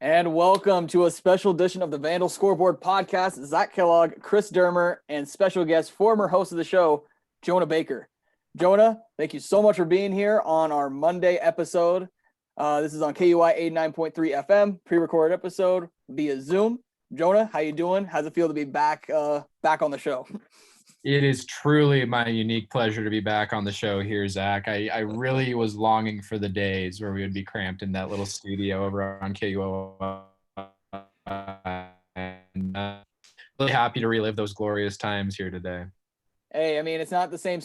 And welcome to a special edition of the Vandal Scoreboard podcast. Zack, Kellogg, Chris Deremer, and special guest, former host of the show, Jonah Baker. Jonah, thank you so much for being here on our Monday episode. This is on KUI 89.3 FM, pre-recorded episode via Zoom. Jonah, how you doing? How's it feel to be back on the show? It is truly my unique pleasure to be back on the show here, Zach. I really was longing for the days where we would be cramped in that little studio over on KUO. And really happy to relive those glorious times here today. Hey, I mean, it's not the same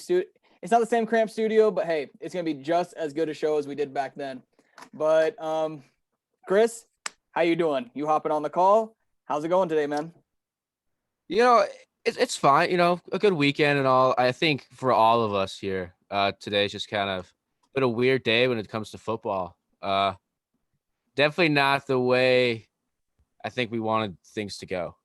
cramped studio, but hey, it's gonna be just as good a show as we did back then. But Chris, how you doing? You hopping on the call? How's it going today, man? It's fine. A good weekend and all. I think for all of us here, today is just kind of been a weird day when it comes to football. Definitely not the way I think we wanted things to go.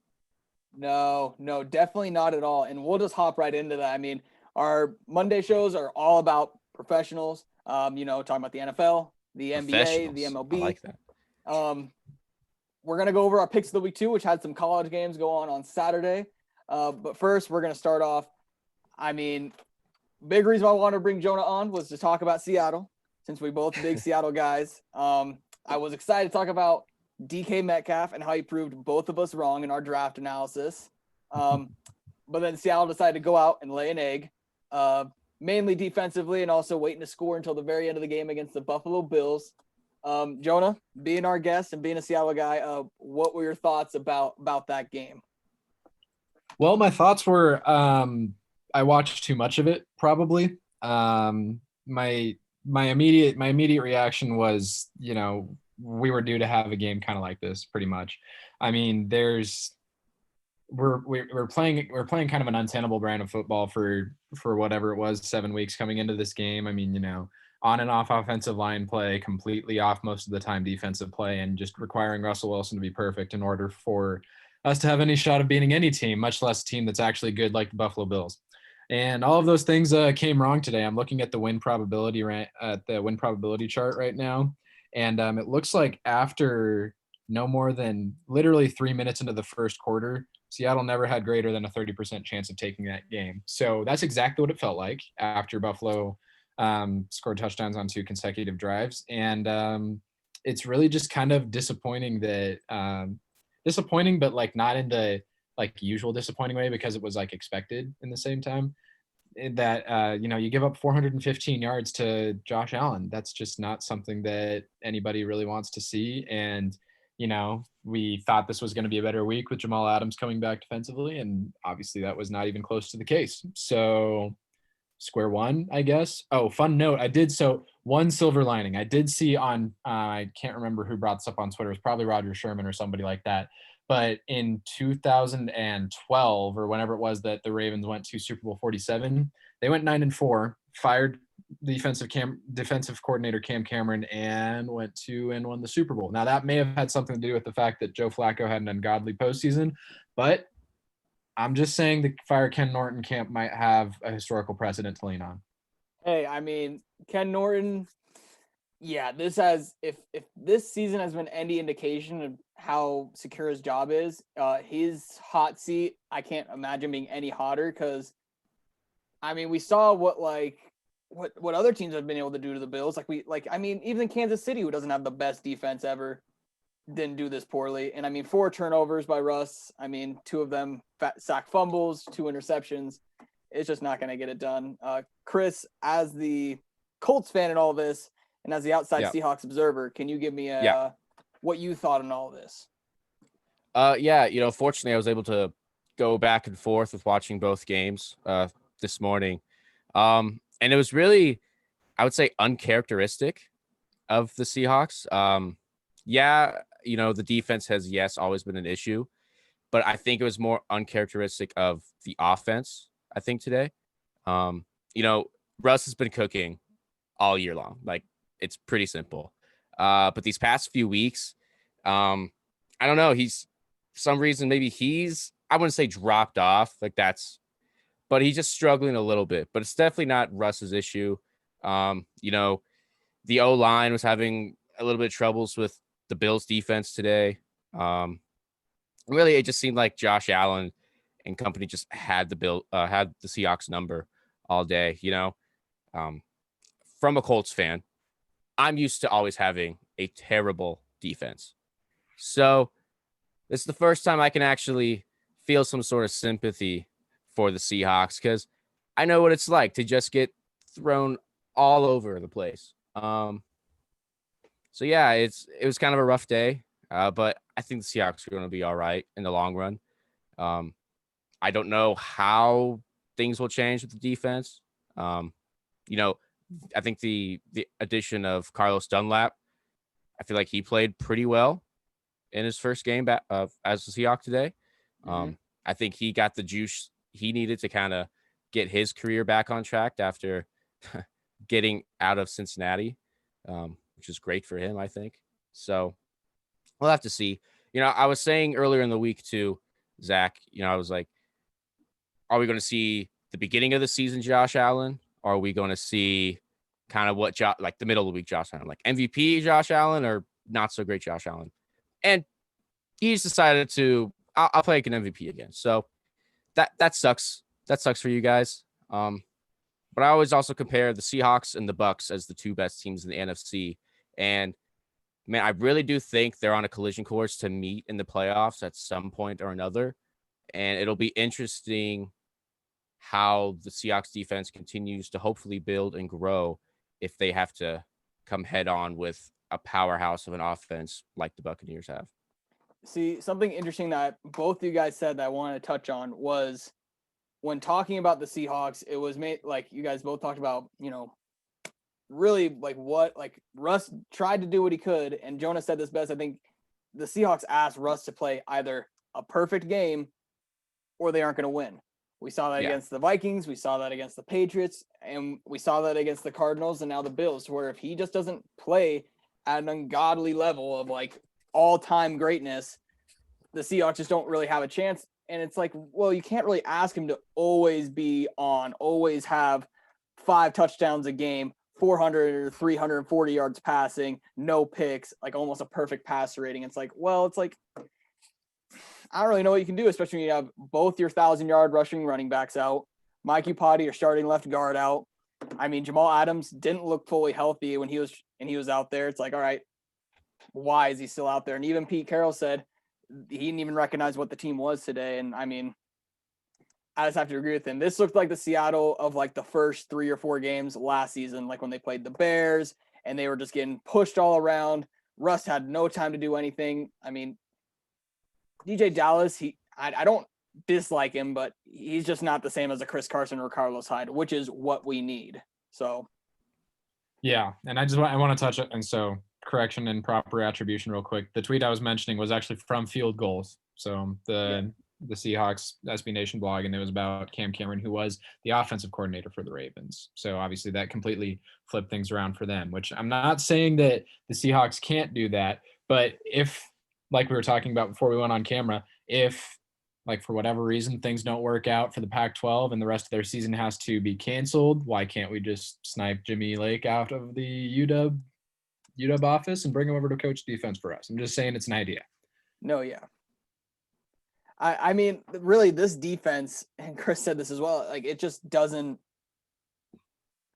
No, definitely not at all. And we'll just hop right into that. I mean, our Monday shows are all about professionals. Talking about the NFL, the NBA, the MLB. I like that. We're gonna go over our picks of the week too, which had some college games go on Saturday. But first, we're going to start off. I mean, big reason why I wanted to bring Jonah on was to talk about Seattle, since we both big Seattle guys. I was excited to talk about DK Metcalf and how he proved both of us wrong in our draft analysis. But then Seattle decided to go out and lay an egg, mainly defensively and also waiting to score until the very end of the game against the Buffalo Bills. Jonah, being our guest and being a Seattle guy, what were your thoughts about that game? Well, my thoughts were I watched too much of it, probably. My immediate reaction was, we were due to have a game kind of like this, pretty much. I mean, we're playing kind of an untenable brand of football for whatever it was, 7 weeks coming into this game. I mean, on and off offensive line play, completely off most of the time defensive play, and just requiring Russell Wilson to be perfect in order for us to have any shot of beating any team, much less a team that's actually good like the Buffalo Bills. And all of those things came wrong today. I'm looking at the win probability chart right now, and it looks like after no more than literally 3 minutes into the first quarter, Seattle never had greater than a 30% chance of taking that game. So that's exactly what it felt like after Buffalo scored touchdowns on 2 consecutive drives. And it's really just kind of disappointing that disappointing, but like not in the like usual disappointing way, because it was like expected in the same time that you give up 415 yards to Josh Allen. That's just not something that anybody really wants to see. And we thought this was going to be a better week with Jamal Adams coming back defensively, and obviously that was not even close to the case. So square one, I guess. Oh, fun note. One silver lining I did see on, I can't remember who brought this up on Twitter. It was probably Roger Sherman or somebody like that. But in 2012 or whenever it was that the Ravens went to Super Bowl 47, they went 9-4, fired defensive coordinator Cam Cameron, and went to and won the Super Bowl. Now that may have had something to do with the fact that Joe Flacco had an ungodly postseason, but I'm just saying the fire Ken Norton camp might have a historical precedent to lean on. Hey, I mean, Ken Norton, yeah, if this season has been any indication of how secure his job is, his hot seat, I can't imagine being any hotter, because I mean, we saw what other teams have been able to do to the Bills. Even Kansas City, who doesn't have the best defense ever, didn't do this poorly. And I mean, 4 turnovers by Russ. I mean, 2 of them sack fumbles, 2 interceptions. It's just not going to get it done. Chris, as the Colts fan in all this, and as the outside Seahawks observer, can you give me what you thought on all of this? Fortunately, I was able to go back and forth with watching both games this morning. And it was really, I would say, uncharacteristic of the Seahawks. The defense has, always been an issue, but I think it was more uncharacteristic of the offense, I think, today. Russ has been cooking all year long. Like, it's pretty simple. But these past few weeks, I don't know. He's, for some reason, maybe I wouldn't say dropped off. But he's just struggling a little bit. But it's definitely not Russ's issue. The O-line was having a little bit of troubles with the Bills defense today. Really, it just seemed like Josh Allen and company just had the Seahawks number all day. From a Colts fan, I'm used to always having a terrible defense. So this is the first time I can actually feel some sort of sympathy for the Seahawks because I know what it's like to just get thrown all over the place. So yeah, it was kind of a rough day, but I think the Seahawks are going to be all right in the long run. I don't know how things will change with the defense. I think the addition of Carlos Dunlap, I feel like he played pretty well in his first game back as a Seahawk today. I think he got the juice he needed to kind of get his career back on track after getting out of Cincinnati, which is great for him, I think. So we'll have to see. I was saying earlier in the week to Zach, I was like, are we going to see the beginning of the season Josh Allen? Or are we going to see kind of like the middle of the week Josh Allen, like MVP Josh Allen or not so great Josh Allen? And he's decided I'll play like an MVP again. So that sucks. That sucks for you guys. But I always also compare the Seahawks and the Bucks as the two best teams in the NFC. And man, I really do think they're on a collision course to meet in the playoffs at some point or another. And it'll be interesting how the Seahawks defense continues to hopefully build and grow if they have to come head on with a powerhouse of an offense like the Buccaneers have. See, something interesting that both of you guys said that I wanted to touch on was when talking about the Seahawks, it was made like you guys both talked about, really like Russ tried to do what he could. And Jonah said this best. I think the Seahawks asked Russ to play either a perfect game or they aren't going to win. We saw that against the Vikings. We saw that against the Patriots, and we saw that against the Cardinals and now the Bills, where if he just doesn't play at an ungodly level of like all-time greatness, the Seahawks just don't really have a chance. And it's like, well, you can't really ask him to always be on, always have 5 touchdowns a game, 400 or 340 yards passing, no picks, like almost a perfect passer rating. It's like, well, it's like, I don't really know what you can do, especially when you have both your 1,000-yard rushing running backs out. Mike Upati, your starting left guard, out. I mean, Jamal Adams didn't look fully healthy when he was out there. It's like, all right, why is he still out there? And even Pete Carroll said he didn't even recognize what the team was today. And I mean, I just have to agree with him. This looked like the Seattle of like the first 3 or 4 games last season, like when they played the Bears and they were just getting pushed all around. Russ had no time to do anything. I mean, DJ Dallas, I don't dislike him, but he's just not the same as a Chris Carson or Carlos Hyde, which is what we need. So, yeah, and I want to touch it, and so correction and proper attribution real quick. The tweet I was mentioning was actually from Field Goals, so the Seahawks SB Nation blog, and it was about Cam Cameron, who was the offensive coordinator for the Ravens. So obviously that completely flipped things around for them. Which I'm not saying that the Seahawks can't do that, but if, like we were talking about before we went on camera, if like for whatever reason things don't work out for the Pac-12 and the rest of their season has to be canceled, why can't we just snipe Jimmy Lake out of the UW office and bring him over to coach defense for us? I'm just saying it's an idea. No, yeah. I mean, really, this defense, and Chris said this as well, like it just doesn't.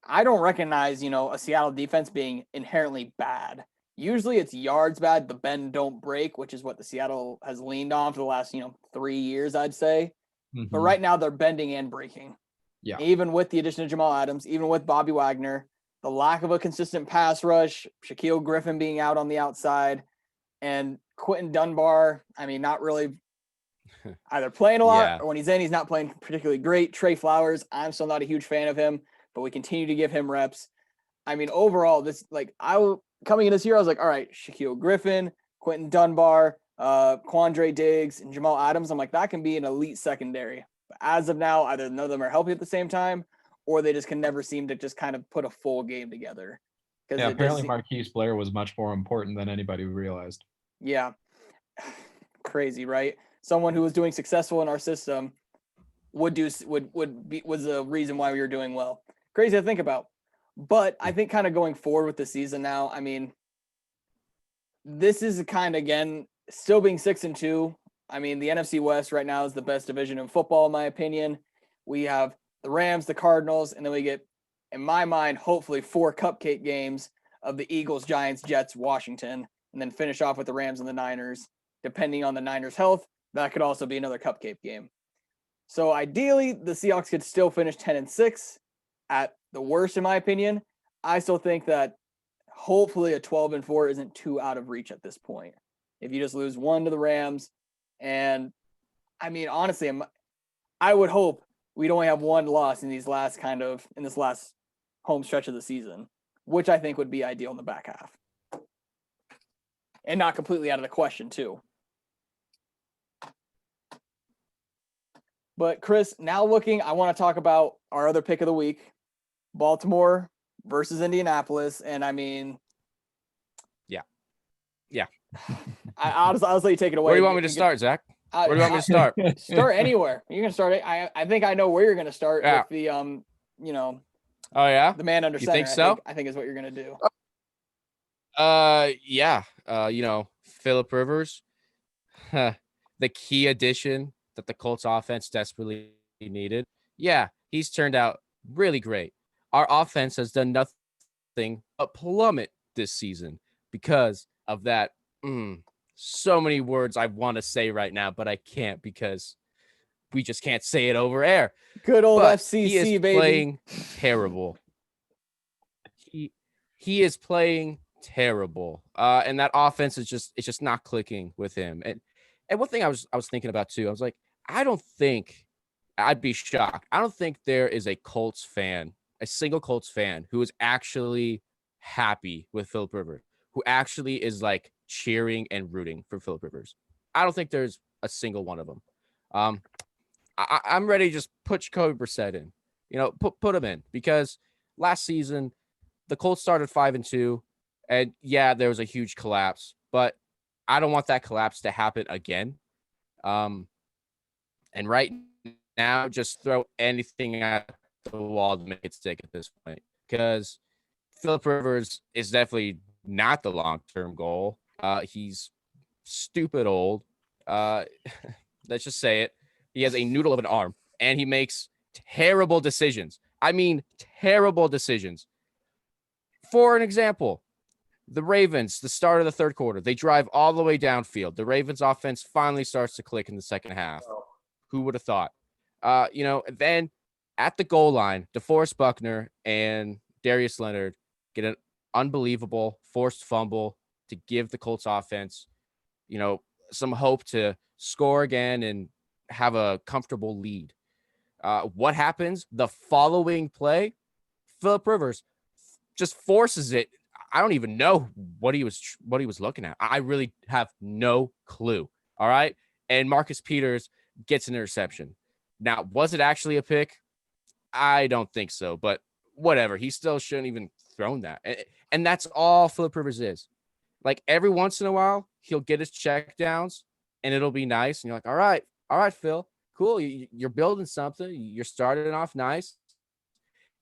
I don't recognize, a Seattle defense being inherently bad. Usually it's yards bad, the bend don't break, which is what the Seattle has leaned on for the last, 3 years, I'd say. Mm-hmm. But right now they're bending and breaking. Yeah. Even with the addition of Jamal Adams, even with Bobby Wagner, the lack of a consistent pass rush, Shaquille Griffin being out on the outside, and Quentin Dunbar, I mean, not really either playing a lot or when he's in, he's not playing particularly great. Trey Flowers, I'm still not a huge fan of him, but we continue to give him reps. I mean, overall, coming in this year, I was like, all right, Shaquille Griffin, Quentin Dunbar, Quandre Diggs, and Jamal Adams. I'm like, that can be an elite secondary. But as of now, either none of them are healthy at the same time, or they just can never seem to just kind of put a full game together. Yeah, apparently Marquise Blair was much more important than anybody realized. Yeah. Crazy, right? Someone who was doing successful in our system was a reason why we were doing well. Crazy to think about. But I think kind of going forward with the season now, I mean, this is kind of, again, still being 6-2. I mean, the NFC West right now is the best division in football, in my opinion. We have the Rams, the Cardinals, and then we get, in my mind, hopefully 4 cupcake games of the Eagles, Giants, Jets, Washington, and then finish off with the Rams and the Niners. Depending on the Niners' health, that could also be another cupcake game. So ideally, the Seahawks could still finish 10-6 at the worst, in my opinion. I still think that hopefully a 12-4 isn't too out of reach at this point. If you just lose 1 to the Rams, and I mean, honestly, I would hope we'd only have 1 loss in this last home stretch of the season, which I think would be ideal in the back half. And not completely out of the question, too. But Chris, now I want to talk about our other pick of the week, Baltimore versus Indianapolis. And I mean, yeah. I'll let you take it away. Where do you want me to start, Zach? Where do you want me to start? Start anywhere. You can start it. I think I know where you're going to start with the Oh yeah, the man under you center. think so? I think is what you're going to do. Yeah. Phillip Rivers, the key addition that the Colts offense desperately needed. Yeah, he's turned out really great. Our offense has done nothing but plummet this season because of that. So many words I want to say right now, but I can't because we just can't say it over air. Good old But FCC, he is baby. playing terrible. He is playing terrible. And that offense is just not clicking with him. And one thing I was thinking about too, I was like, I'd be shocked. I don't think there is a single Colts fan who is actually happy with Phillip Rivers, who actually is like cheering and rooting for Phillip Rivers. I don't think there's a single one of them. I'm ready to just put Jacoby Brissett in, put him in, because last season the Colts started 5-2, and yeah, there was a huge collapse, but I don't want that collapse to happen again. And right now, just throw anything at the wall to make it stick at this point, because Phillip Rivers is definitely not the long-term goal. He's stupid old. Let's just say it. He has a noodle of an arm, and he makes terrible decisions. I mean, terrible decisions. For an example, the Ravens, the start of the third quarter, they drive all the way downfield. The Ravens offense finally starts to click in the second half. Who would have thought? Then at the goal line, DeForest Buckner and Darius Leonard get an unbelievable forced fumble to give the Colts offense, some hope to score again and have a comfortable lead. What happens? The following play, Phillip Rivers just forces it. I don't even know what he was looking at. I really have no clue. All right. And Marcus Peters gets an interception. Now, was it actually a pick? I don't think so, but whatever. He still shouldn't even thrown that. And that's all Phillip Rivers is. Like, every once in a while, he'll get his check downs and it'll be nice. And you're like, all right, Phil, cool. You're building something. You're starting off nice.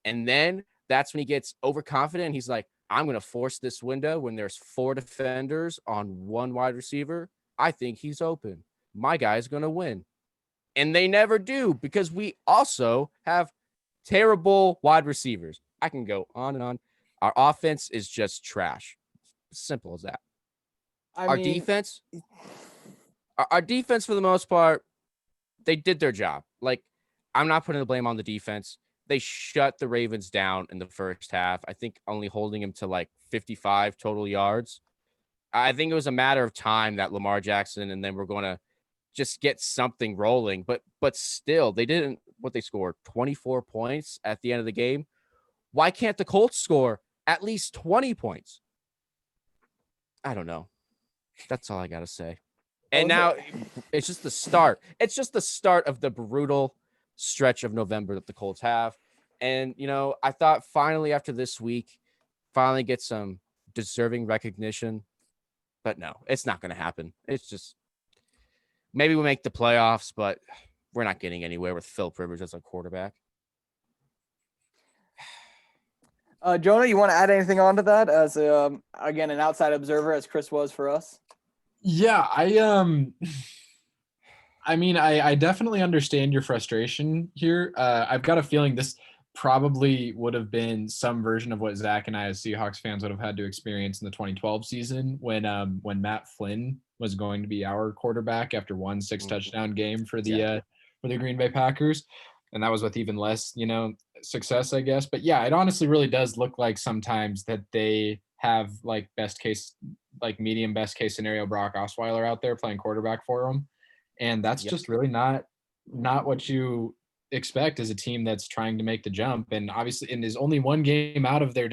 And then that's when he gets overconfident. He's like, I'm going to force this window when there's 4 defenders on 1 wide receiver. I think he's open. My guy's going to win. And they never do, because we also have terrible wide receivers. I can go on and on. Our offense is just trash. Simple as that. Our defense, for the most part, they did their job. Like, I'm not putting the blame on the defense. They shut the Ravens down in the first half. I think only holding him to like 55 total yards. I think it was a matter of time that Lamar Jackson and then we're going to just get something rolling. But still, they didn't. What they scored 24 points at the end of the game. Why can't the Colts score at least 20 points? I don't know. That's all I got to say. And now it's just the start. It's just the start of the brutal stretch of November that the Colts have. And, I thought finally after this week, finally get some deserving recognition. But no, it's not going to happen. It's just maybe we'll make the playoffs, but we're not getting anywhere with Phillip Rivers as a quarterback. Jonah, you want to add anything on to that as again an outside observer, as Chris was for us? Yeah, I mean, I definitely understand your frustration here. I've got a feeling this probably would have been some version of what Zack and I as Seahawks fans would have had to experience in the 2012 season when Matt Flynn was going to be our quarterback after one 6-touchdown game for the Green Bay Packers. And that was with even less, success, I guess. But yeah, it honestly really does look like sometimes that they have like medium best case scenario Brock Osweiler out there playing quarterback for them. And that's just really not what you expect as a team that's trying to make the jump. And obviously, and there's only one game out of their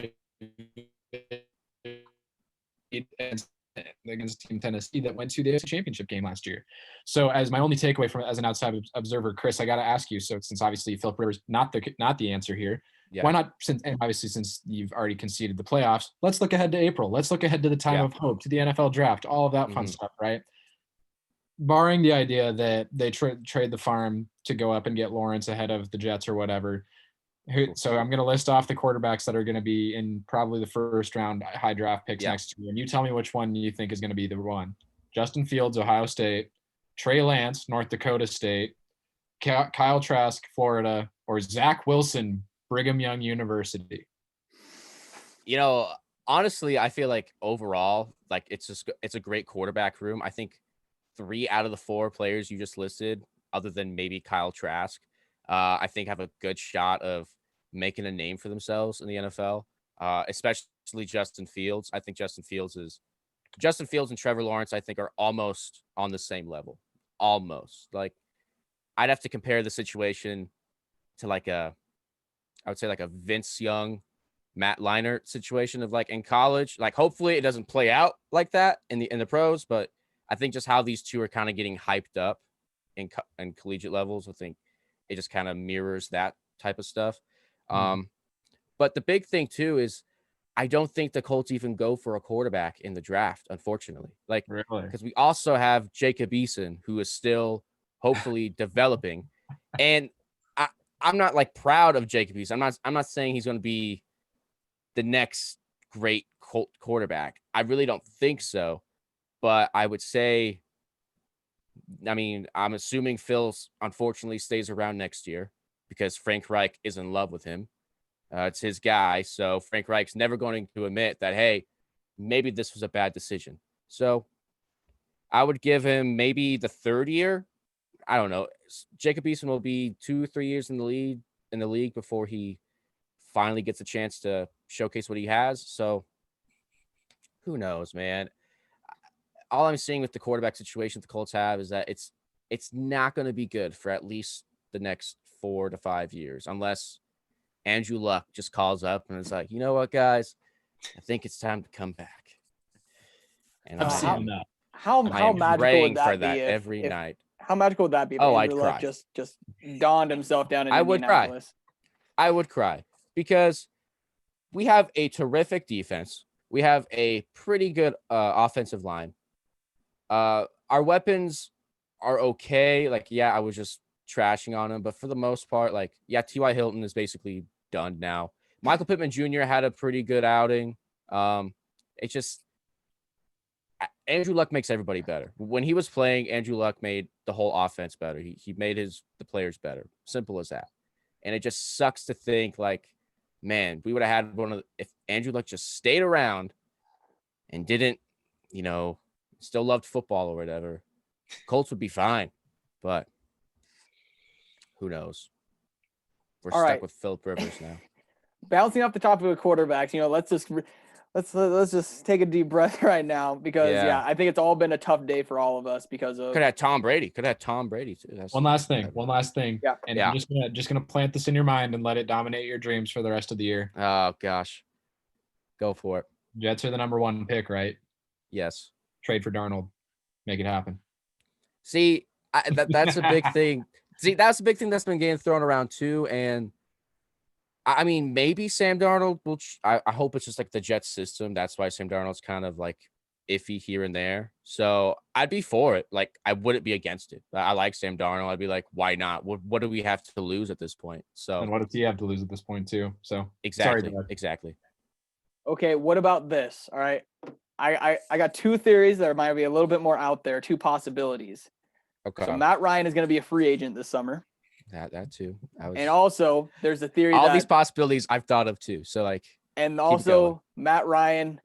against Team Tennessee that went to the AFC Championship game last year. So as my only takeaway from as an outside observer, Chris, I got to ask you. So since obviously Philip Rivers not the answer here, why not? Since you've already conceded the playoffs, let's look ahead to April. Let's look ahead to the time of hope, to the NFL draft, all of that fun stuff, right? Barring the idea that they trade the farm to go up and get Lawrence ahead of the Jets or whatever. So I'm going to list off the quarterbacks that are going to be in probably the first round high draft picks next year. And you tell me which one you think is going to be the one. Justin Fields, Ohio State, Trey Lance, North Dakota State, Kyle Trask, Florida, or Zach Wilson, Brigham Young University. Honestly, I feel like overall, like it's a great quarterback room. I think 3 out of the 4 players you just listed, other than maybe Kyle Trask, I think have a good shot of making a name for themselves in the NFL, especially Justin Fields. I think Justin Fields and Trevor Lawrence, I think, are almost on the same level. Almost. Like, I'd have to compare the situation to I would say a Vince Young, Matt Leinart situation of like in college. Like, hopefully it doesn't play out like that in the pros, but I think just how these two are kind of getting hyped up in collegiate levels, I think it just kind of mirrors that type of stuff. But the big thing too is I don't think the Colts even go for a quarterback in the draft, unfortunately. Like, because we also have Jacob Eason, who is still hopefully developing. And I'm not like proud of Jacob Eason. I'm not saying he's going to be the next great Colt quarterback. I really don't think so. But I would say, I'm assuming Phil unfortunately stays around next year because Frank Reich is in love with him. It's his guy. So Frank Reich's never going to admit that, hey, maybe this was a bad decision. So I would give him maybe the 3rd year. I don't know. Jacob Eason will be 2-3 years in the league before he finally gets a chance to showcase what he has. So who knows, man? All I'm seeing with the quarterback situation the Colts have is that it's not going to be good for at least the next 4 to 5 years, unless Andrew Luck just calls up and is like, you know what, guys, I think it's time to come back. And I've seen that. How magical would that be every night? How magical would that be? If Andrew Luck just donned himself down in Indianapolis? I would cry because we have a terrific defense. We have a pretty good offensive line. Our weapons are okay. Like, I was just trashing on him, but for the most part, like, T.Y. Hilton is basically done now. Michael Pittman Jr. had a pretty good outing. It's just Andrew Luck makes everybody better. When he was playing, Andrew Luck made the whole offense better. He made the players better. Simple as that. And it just sucks to think, like, man, we would have had if Andrew Luck just stayed around and didn't, still loved football or whatever, Colts would be fine. But who knows? We're stuck with Philip Rivers now. Bouncing off the topic of quarterbacks, let's just take a deep breath right now because I think it's all been a tough day for all of us because of could have Tom Brady. Could have Tom Brady too. One last thing. Yeah. And I'm just gonna plant this in your mind and let it dominate your dreams for the rest of the year. Oh gosh. Go for it. Jets are the number 1 pick, right? Yes. Trade for Darnold. Make it happen. See, that's a big thing. See, that's a big thing that's been getting thrown around too. And I mean, maybe Sam Darnold will. I hope it's just like the Jets system. That's why Sam Darnold's kind of like iffy here and there. So I'd be for it. Like, I wouldn't be against it. I like Sam Darnold. I'd be like, why not? What do we have to lose at this point? So, and what does he have to lose at this point too? So exactly. Okay, what about this? All right. I got two theories that might be a little bit more out there, two possibilities. Okay. So Matt Ryan is going to be a free agent this summer. That too. And also there's a theory all that these possibilities I've thought of too. So like, and keep it going. also Matt Ryan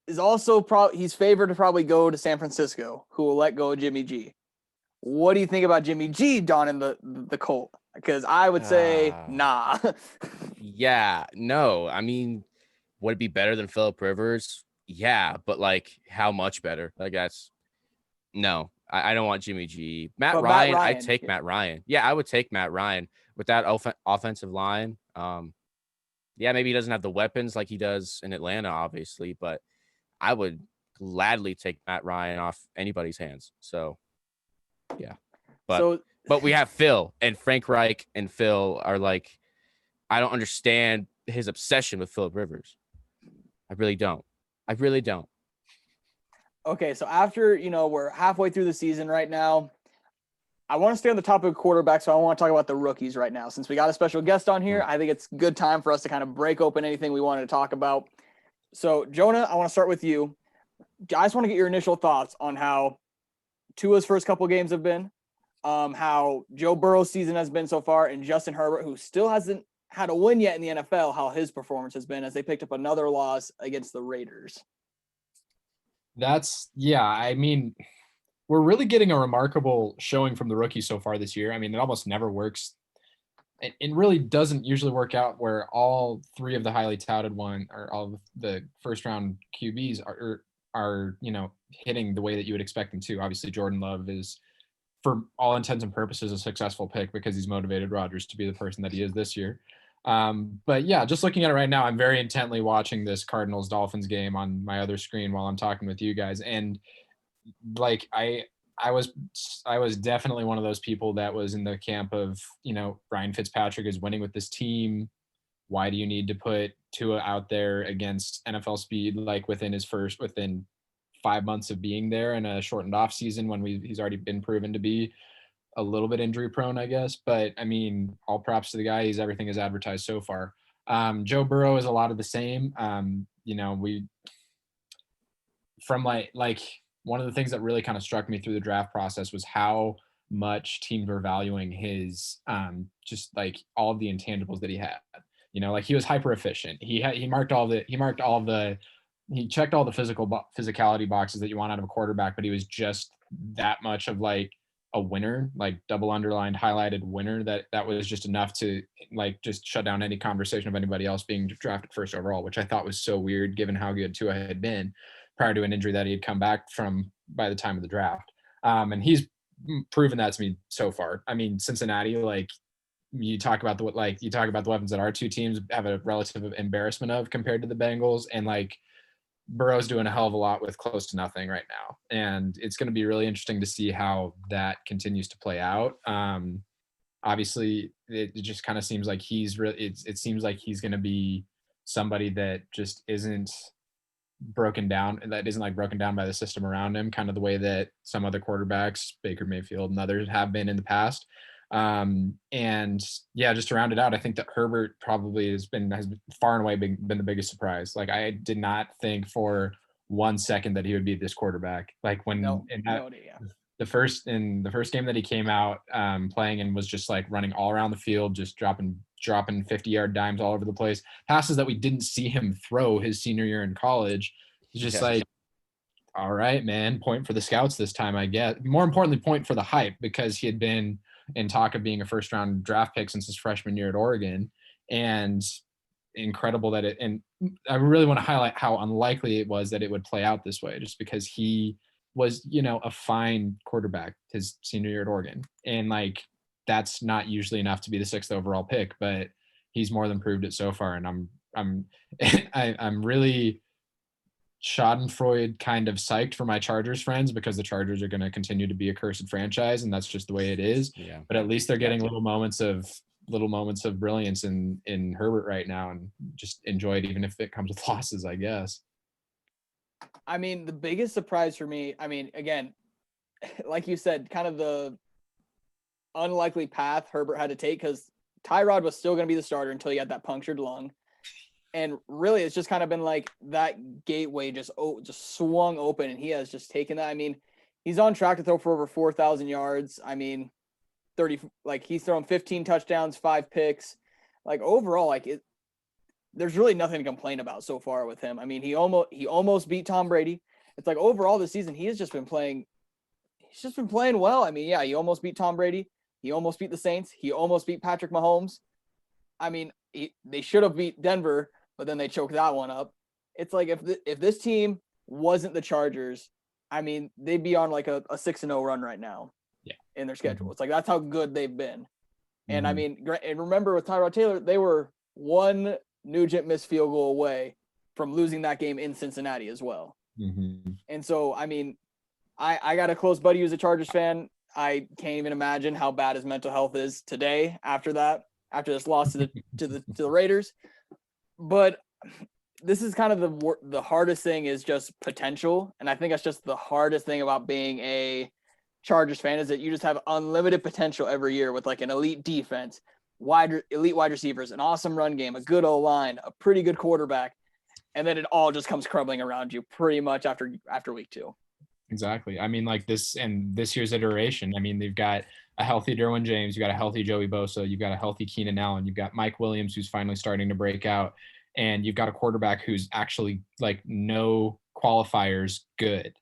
is also he's favored to probably go to San Francisco, who will let go of Jimmy G. What do you think about Jimmy G donning the Colt? Because I would say nah. Yeah, no. I mean, would it be better than Phillip Rivers? Yeah, but like, how much better? Like, that's no. I don't want Jimmy G. Matt Ryan, I'd take Matt Ryan. Yeah, I would take Matt Ryan with that offensive line. Yeah, maybe he doesn't have the weapons like he does in Atlanta, obviously, but I would gladly take Matt Ryan off anybody's hands. So, yeah. But we have Phil, and Frank Reich and Phil are like, I don't understand his obsession with Phillip Rivers. I really don't. Okay, so after, we're halfway through the season right now, I want to stay on the topic of quarterbacks, so I want to talk about the rookies right now. Since we got a special guest on here, I think it's good time for us to kind of break open anything we wanted to talk about. So, Jonah, I want to start with you. I just want to get your initial thoughts on how Tua's first couple games have been, how Joe Burrow's season has been so far, and Justin Herbert, who still hasn't had a win yet in the NFL, how his performance has been as they picked up another loss against the Raiders. I mean, we're really getting a remarkable showing from the rookies so far this year. I mean, it almost never works. It really doesn't usually work out where all three of the highly touted or all of the first round QBs are hitting the way that you would expect them to. Obviously, Jordan Love is, for all intents and purposes, a successful pick because he's motivated Rodgers to be the person that he is this year. But yeah, just looking at it right now, I'm very intently watching this Cardinals-Dolphins game on my other screen while I'm talking with you guys. And like, I was definitely one of those people that was in the camp of, Ryan Fitzpatrick is winning with this team. Why do you need to put Tua out there against NFL speed, like within 5 months of being there in a shortened off season when he's already been proven to be a little bit injury prone, I guess. But I mean, all props to the guy. He's everything is advertised so far. Joe Burrow is a lot of the same. From like one of the things that really kind of struck me through the draft process was how much teams were valuing his just like all of the intangibles that he had. Like he was hyper efficient. He checked all the physicality boxes that you want out of a quarterback, but he was just that much of like a winner, like double underlined highlighted winner, that was just enough to like just shut down any conversation of anybody else being drafted first overall, which I thought was so weird given how good Tua had been prior to an injury that he had come back from by the time of the draft. And he's proven that to me so far. I mean, Cincinnati, like you talk about the weapons that our two teams have a relative embarrassment of compared to the Bengals, and like Burrow's doing a hell of a lot with close to nothing right now. And it's going to be really interesting to see how that continues to play out. Obviously it just kind of seems like it seems like he's going to be somebody that just isn't broken down by the system around him, kind of the way that some other quarterbacks, Baker Mayfield and others, have been in the past. And yeah, just to round it out, I think that Herbert probably has far and away been the biggest surprise. Like I did not think for 1 second that he would be this quarterback. Like when the first game that he came out playing and was just like running all around the field, just dropping 50-yard dimes all over the place, passes that we didn't see him throw his senior year in college. It's just like, all right, man, point for the scouts this time, I guess. More importantly, point for the hype, because he had been in talk of being a first round draft pick since his freshman year at Oregon. And incredible that and I really want to highlight how unlikely it was that it would play out this way, just because he was, a fine quarterback his senior year at Oregon. And like, that's not usually enough to be the 6th overall pick, but he's more than proved it so far. And I'm really schadenfreude kind of psyched for my Chargers friends, because the Chargers are going to continue to be a cursed franchise, and that's just the way it is. Yeah. But at least they're getting little moments of brilliance in Herbert right now, and just enjoy it, even if it comes with losses, I guess. I mean, the biggest surprise for me, again, like you said, kind of the unlikely path Herbert had to take, because Tyrod was still going to be the starter until he had that punctured lung. And really, it's just kind of been like that gateway just swung open, and he has just taken that. I mean, he's on track to throw for over 4,000 yards. I mean, 30, like he's thrown 15 touchdowns, 5 picks. Like overall, there's really nothing to complain about so far with him. I mean, he almost beat Tom Brady. It's like overall this season, he's just been playing well. I mean, yeah, he almost beat Tom Brady. He almost beat the Saints. He almost beat Patrick Mahomes. I mean, they should have beat Denver, but then they choked that one up. It's like if this team wasn't the Chargers, I mean, they'd be on like a 6-0 run right now. Yeah. In their schedule. It's like that's how good they've been. And I Mhm. mean, and remember with Tyrod Taylor, they were one Nugent missed field goal away from losing that game in Cincinnati as well. Mhm. And so, I mean, I got a close buddy who's a Chargers fan. I can't even imagine how bad his mental health is today after this loss to the Raiders. But this is kind of the hardest thing is just potential. And I think that's just the hardest thing about being a Chargers fan is that you just have unlimited potential every year with like an elite defense, elite wide receivers, an awesome run game, a good O-line, a pretty good quarterback. And then it all just comes crumbling around you pretty much after week 2. Exactly. I mean, like this year's iteration. I mean, they've got a healthy Derwin James, you got a healthy Joey Bosa, you've got a healthy Keenan Allen, you've got Mike Williams, who's finally starting to break out, and you've got a quarterback who's actually like no qualifiers good,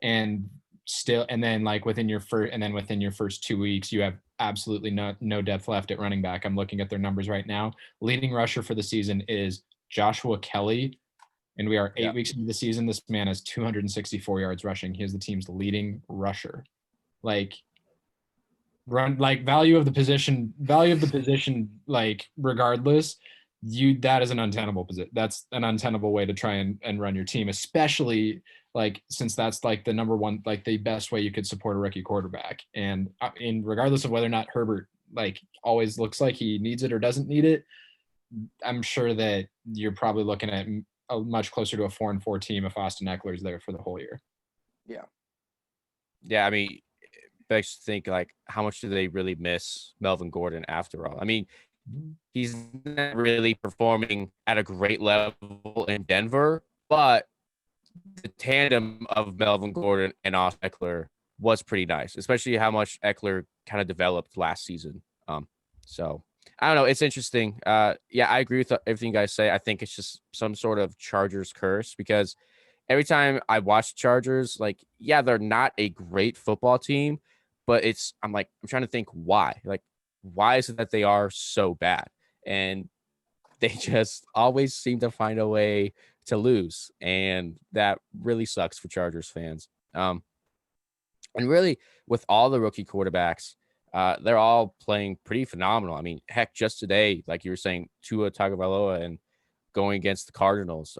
and then within your first 2 weeks, you have absolutely no depth left at running back. I'm looking at their numbers right now. Leading rusher for the season is Joshua Kelly. And we are 8 weeks into the season. This man has 264 yards rushing. He is the team's leading rusher. Like value of the position, like regardless, that is an untenable position. That's an untenable way to try and run your team, especially like since that's like the number one, like the best way you could support a rookie quarterback. And regardless of whether or not Herbert like always looks like he needs it or doesn't need it, I'm sure that you're probably looking at a much closer to a 4-4 team if Austin Eckler is there for the whole year. Yeah. I mean, begs to think like how much do they really miss Melvin Gordon after all? I mean, he's not really performing at a great level in Denver, but the tandem of Melvin Gordon and Austin Eckler was pretty nice, especially how much Eckler kind of developed last season. So I don't know. It's interesting. Yeah, I agree with everything you guys say. I think it's just some sort of Chargers curse because every time I watch Chargers, like, yeah, they're not a great football team, but I'm trying to think why. Like, why is it that they are so bad? And they just always seem to find a way to lose. And that really sucks for Chargers fans. And really, with all the rookie quarterbacks, they're all playing pretty phenomenal. I mean, heck, just today, like you were saying, Tua Tagovailoa and going against the Cardinals.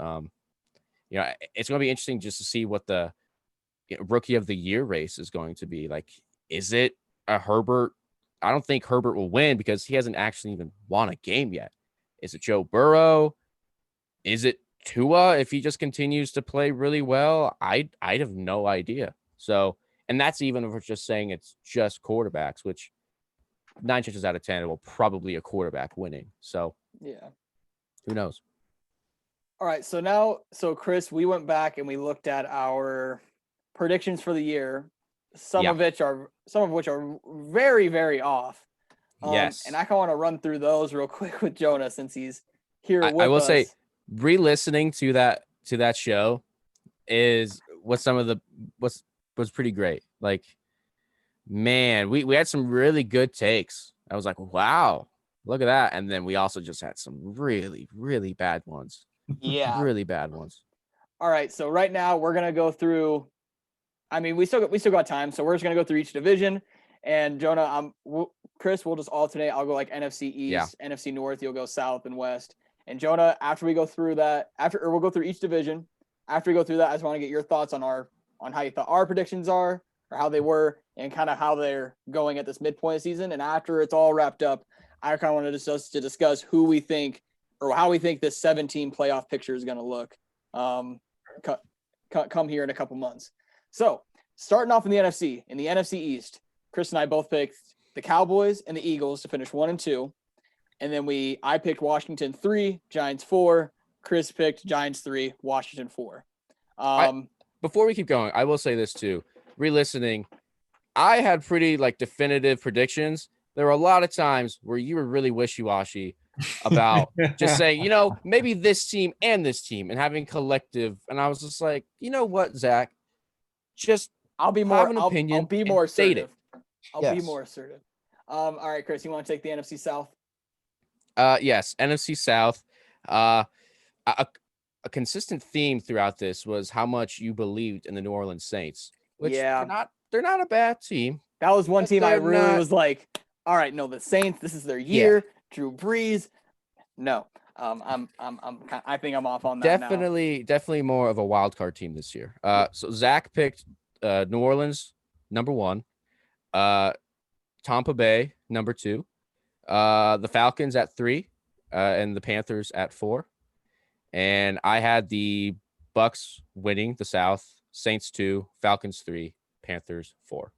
It's going to be interesting just to see what the rookie of the year race is going to be. Like, is it a Herbert? I don't think Herbert will win because he hasn't actually even won a game yet. Is it Joe Burrow? Is it Tua if he just continues to play really well? I'd have no idea. So, and that's even if we're just saying it's just quarterbacks, which 9 chances out of 10 will probably a quarterback winning. So, yeah, who knows? All right, so Chris, we went back and we looked at our predictions for the year. Some of which are very, very off. Yes, and I kind of want to run through those real quick with Jonah since he's here with us. I will say, re-listening to that show was pretty great. Like, man, we had some really good takes. I was like, wow, look at that. And then we also just had some really, really bad ones. Yeah. Really bad ones. All right. So right now we're going to go through, I mean, we still got time. So we're just going to go through each division. And Jonah, Chris, we'll just alternate. I'll go like NFC East, NFC North. You'll go South and West. And Jonah, after we go through that, we'll go through each division. After we go through that, I just want to get your thoughts on how you thought our predictions are, or how they were, and kind of how they're going at this midpoint of the season. And after it's all wrapped up, I kind of wanted to discuss who we think or how we think this 17 playoff picture is going to look come here in a couple months. So starting off in the NFC East, Chris and I both picked the Cowboys and the Eagles to finish 1 and 2. And then I picked Washington 3, Giants 4, Chris picked Giants 3, Washington 4. Before we keep going, I will say this too. Re-listening, I had pretty definitive predictions. There were a lot of times where you were really wishy-washy about just saying, maybe this team and this team and having collective. And I was just like, you know what, Zach? Just I'll be have more. an opinion. I'll be more state assertive. it. I'll be more assertive. All right, Chris, you want to take the NFC South? Yes, NFC South. A consistent theme throughout this was how much you believed in the New Orleans Saints, which they're not a bad team. That was one team I really was like, all right, no, the Saints, this is their year. Yeah. Drew Brees. No. I think I'm off on that Definitely more of a wild card team this year. So Zack picked New Orleans number 1, Tampa Bay number 2, the Falcons at 3, and the Panthers at 4. And I had the Bucks winning the South, Saints 2, Falcons 3, Panthers 4.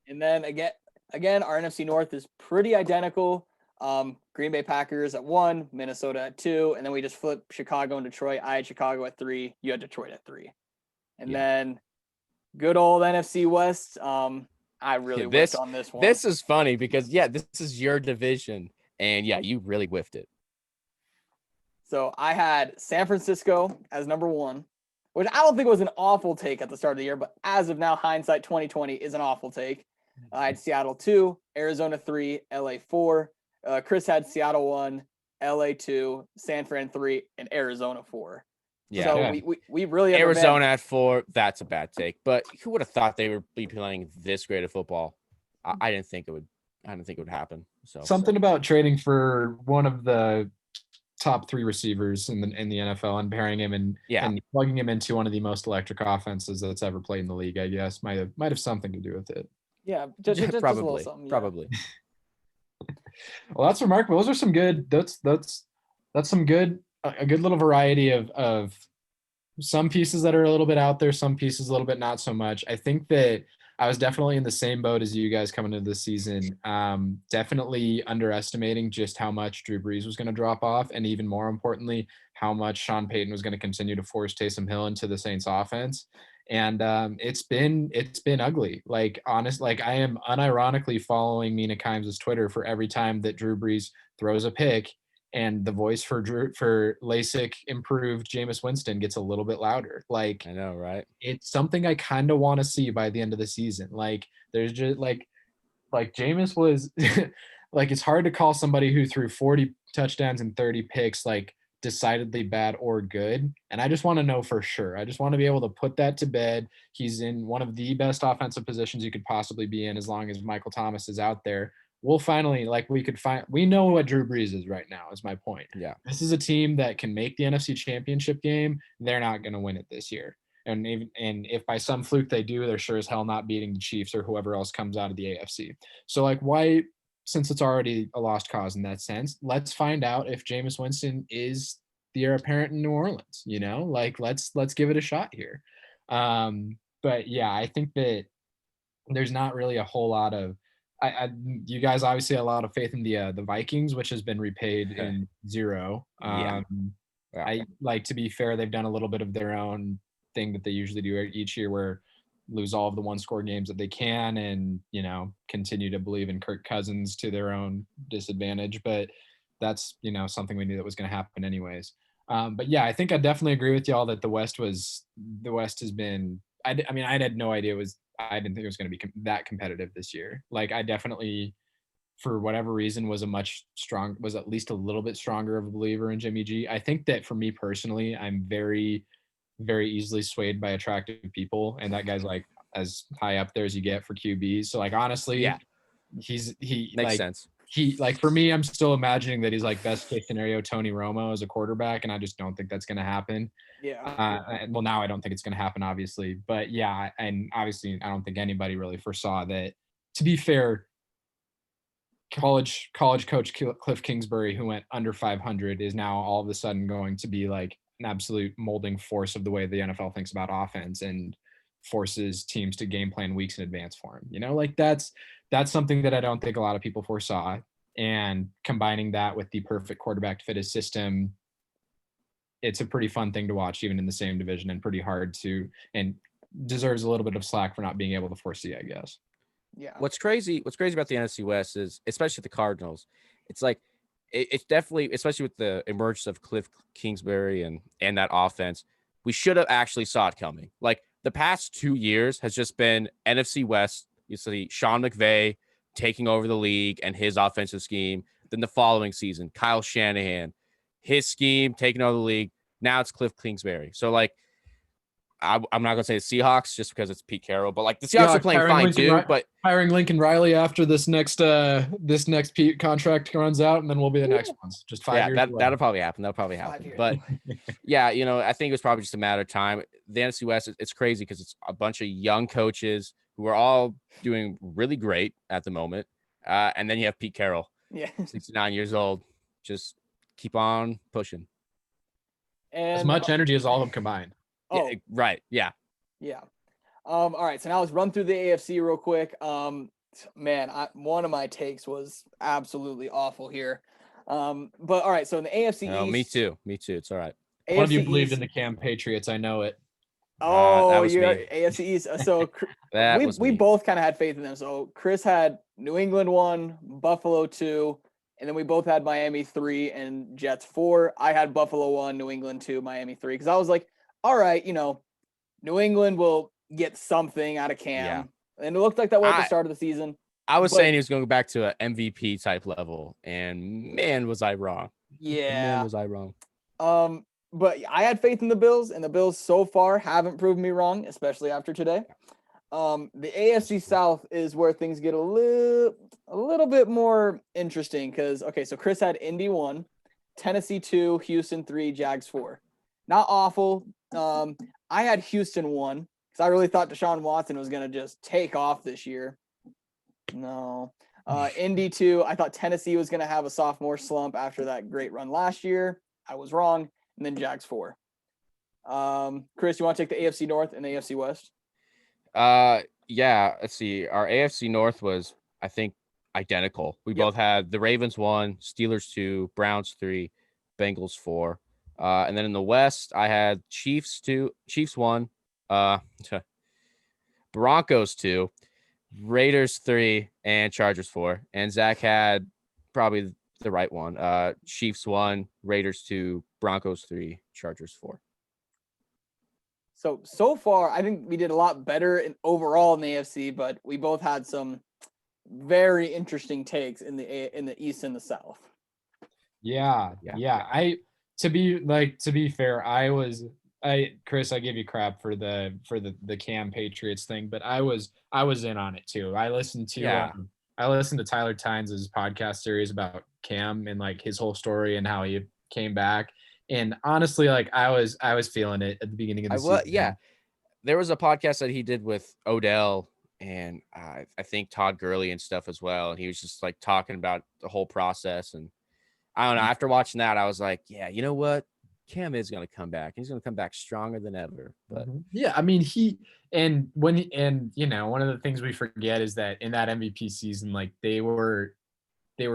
And then again, our NFC North is pretty identical. Green Bay Packers at 1, Minnesota at 2, and then we just flipped Chicago and Detroit. I had Chicago at 3, you had Detroit at 3. And then good old NFC West. I really whiffed on this one. This is funny because this is your division, and you really whiffed it. So I had San Francisco as number 1, which I don't think was an awful take at the start of the year, but as of now, hindsight 2020 is an awful take. I had Seattle 2, Arizona 3, LA 4. Chris had Seattle 1, LA 2, San Fran 3, and Arizona 4. Yeah. So we really have Arizona at 4. That's a bad take, but who would have thought they would be playing this great of football? I didn't think it would happen. So something about trading for one of the top 3 receivers in the NFL and pairing him and plugging him into one of the most electric offenses that's ever played in the league, I guess might have something to do with it. Yeah, just probably. a little something. Yeah. Probably. Well, that's remarkable. Those are some good. That's some good. A good little variety of some pieces that are a little bit out there, some pieces a little bit not so much. I think that I was definitely in the same boat as you guys coming into the season. Definitely underestimating just how much Drew Brees was going to drop off, and even more importantly, how much Sean Payton was going to continue to force Taysom Hill into the Saints offense. And it's been ugly. I am unironically following Mina Kimes' Twitter for every time that Drew Brees throws a pick, and the voice for LASIK improved Jameis Winston gets a little bit louder. I know, right? It's something I kind of want to see by the end of the season. There's just Jameis was it's hard to call somebody who threw 40 touchdowns and 30 picks decidedly bad or good. And I just want to know for sure. I just want to be able to put that to bed. He's in one of the best offensive positions you could possibly be in as long as Michael Thomas is out there. We'll finally, we know what Drew Brees is right now, is my point. Yeah. This is a team that can make the NFC Championship game. They're not going to win it this year. And if by some fluke they do, they're sure as hell not beating the Chiefs or whoever else comes out of the AFC. So why, since it's already a lost cause in that sense, let's find out if Jameis Winston is the heir apparent in New Orleans, let's give it a shot here. But yeah, I think that there's not really a whole lot of, you guys obviously have a lot of faith in the Vikings, which has been repaid in 0. I to be fair, they've done a little bit of their own thing that they usually do each year, where lose all of the 1-score games that they can, and continue to believe in Kirk Cousins to their own disadvantage. But that's something we knew that was going to happen anyways. But yeah, I think I definitely agree with y'all that the West has been. I had no idea I didn't think it was going to be that competitive this year. I definitely, for whatever reason, was at least a little bit stronger of a believer in Jimmy G. I think that for me personally, I'm very, very easily swayed by attractive people, and that guy's as high up there as you get for QBs. So honestly, he makes sense. He for me, I'm still imagining that he's best case scenario Tony Romo as a quarterback, and I just don't think that's going to happen. Yeah. Well, now I don't think it's going to happen, obviously, but yeah, and obviously I don't think anybody really foresaw that. To be fair, college coach Cliff Kingsbury, who went under 500, is now all of a sudden going to be an absolute molding force of the way the NFL thinks about offense and forces teams to game plan weeks in advance for him. That's something that I don't think a lot of people foresaw. And combining that with the perfect quarterback to fit his system, it's a pretty fun thing to watch, even in the same division, and pretty hard to, and deserves a little bit of slack for not being able to foresee, I guess. Yeah. What's crazy about the NFC West is, especially the Cardinals, it's like it's definitely, especially with the emergence of Cliff Kingsbury and that offense, we should have actually saw it coming. Like the past 2 years has just been NFC West. You see Sean McVay taking over the league and his offensive scheme. Then the following season, Kyle Shanahan, his scheme taking over the league. Now it's Cliff Kingsbury. So like, I'm not gonna say the Seahawks just because it's Pete Carroll, but like the Seahawks are playing fine too. But hiring Lincoln Riley after this next Pete contract runs out, and then we'll be the next ones. Just 5 years. That'll probably happen. But yeah, I think it was probably just a matter of time. The NFC West, it's crazy because it's a bunch of young coaches who are all doing really great at the moment, and then you have Pete Carroll, 69 years old, just keep on pushing. And as much energy as all of them combined. Oh, yeah, right. Yeah. Yeah. All right. So now let's run through the AFC real quick. Man, one of my takes was absolutely awful here. But all right. So in the AFC East. Me too. It's all right. One of you believed in the Cam Patriots. I know it. Oh, you're AFC East. So we both kind of had faith in them. So Chris had New England 1, Buffalo 2, and then we both had Miami 3 and Jets 4. I had Buffalo 1, New England 2, Miami 3. Because I was like, all right, New England will get something out of Cam. Yeah. And it looked like that way at the start of the season. I was saying he was going back to an MVP type level, and man, was I wrong. Yeah. Man, was I wrong. But I had faith in the Bills, and the Bills so far haven't proved me wrong, especially after today. The AFC South is where things get a little bit more interesting because, okay, so Chris had Indy 1, Tennessee 2, Houston 3, Jags 4. Not awful. I had Houston 1 because I really thought Deshaun Watson was going to just take off this year. No. Indy 2, I thought Tennessee was going to have a sophomore slump after that great run last year. I was wrong. And then Jags 4. Chris, you want to take the AFC North and the AFC West? Yeah. Let's see. Our AFC North was, I think, identical. We both had the Ravens 1, Steelers 2, Browns 3, Bengals 4. And then in the West, I had Chiefs 1, Broncos 2, Raiders 3, and Chargers 4. And Zack had probably the right one. Chiefs 1, Raiders 2, Broncos 3, Chargers 4. So far, I think we did a lot better overall in the AFC, but we both had some very interesting takes in the East and the South. Yeah. To be fair, Chris, I give you crap for the Cam Patriots thing, but I was in on it too. I listened to Tyler Tynes' podcast series about Cam and like his whole story and how he came back. And honestly, like I was feeling it at the beginning of the season. Yeah. There was a podcast that he did with Odell and I think Todd Gurley and stuff as well. And he was just like talking about the whole process. And I don't know. After watching that, I was like, yeah, you know what? Cam is going to come back. He's going to come back stronger than ever. But yeah, I mean, one of the things we forget is that in that MVP season, like they were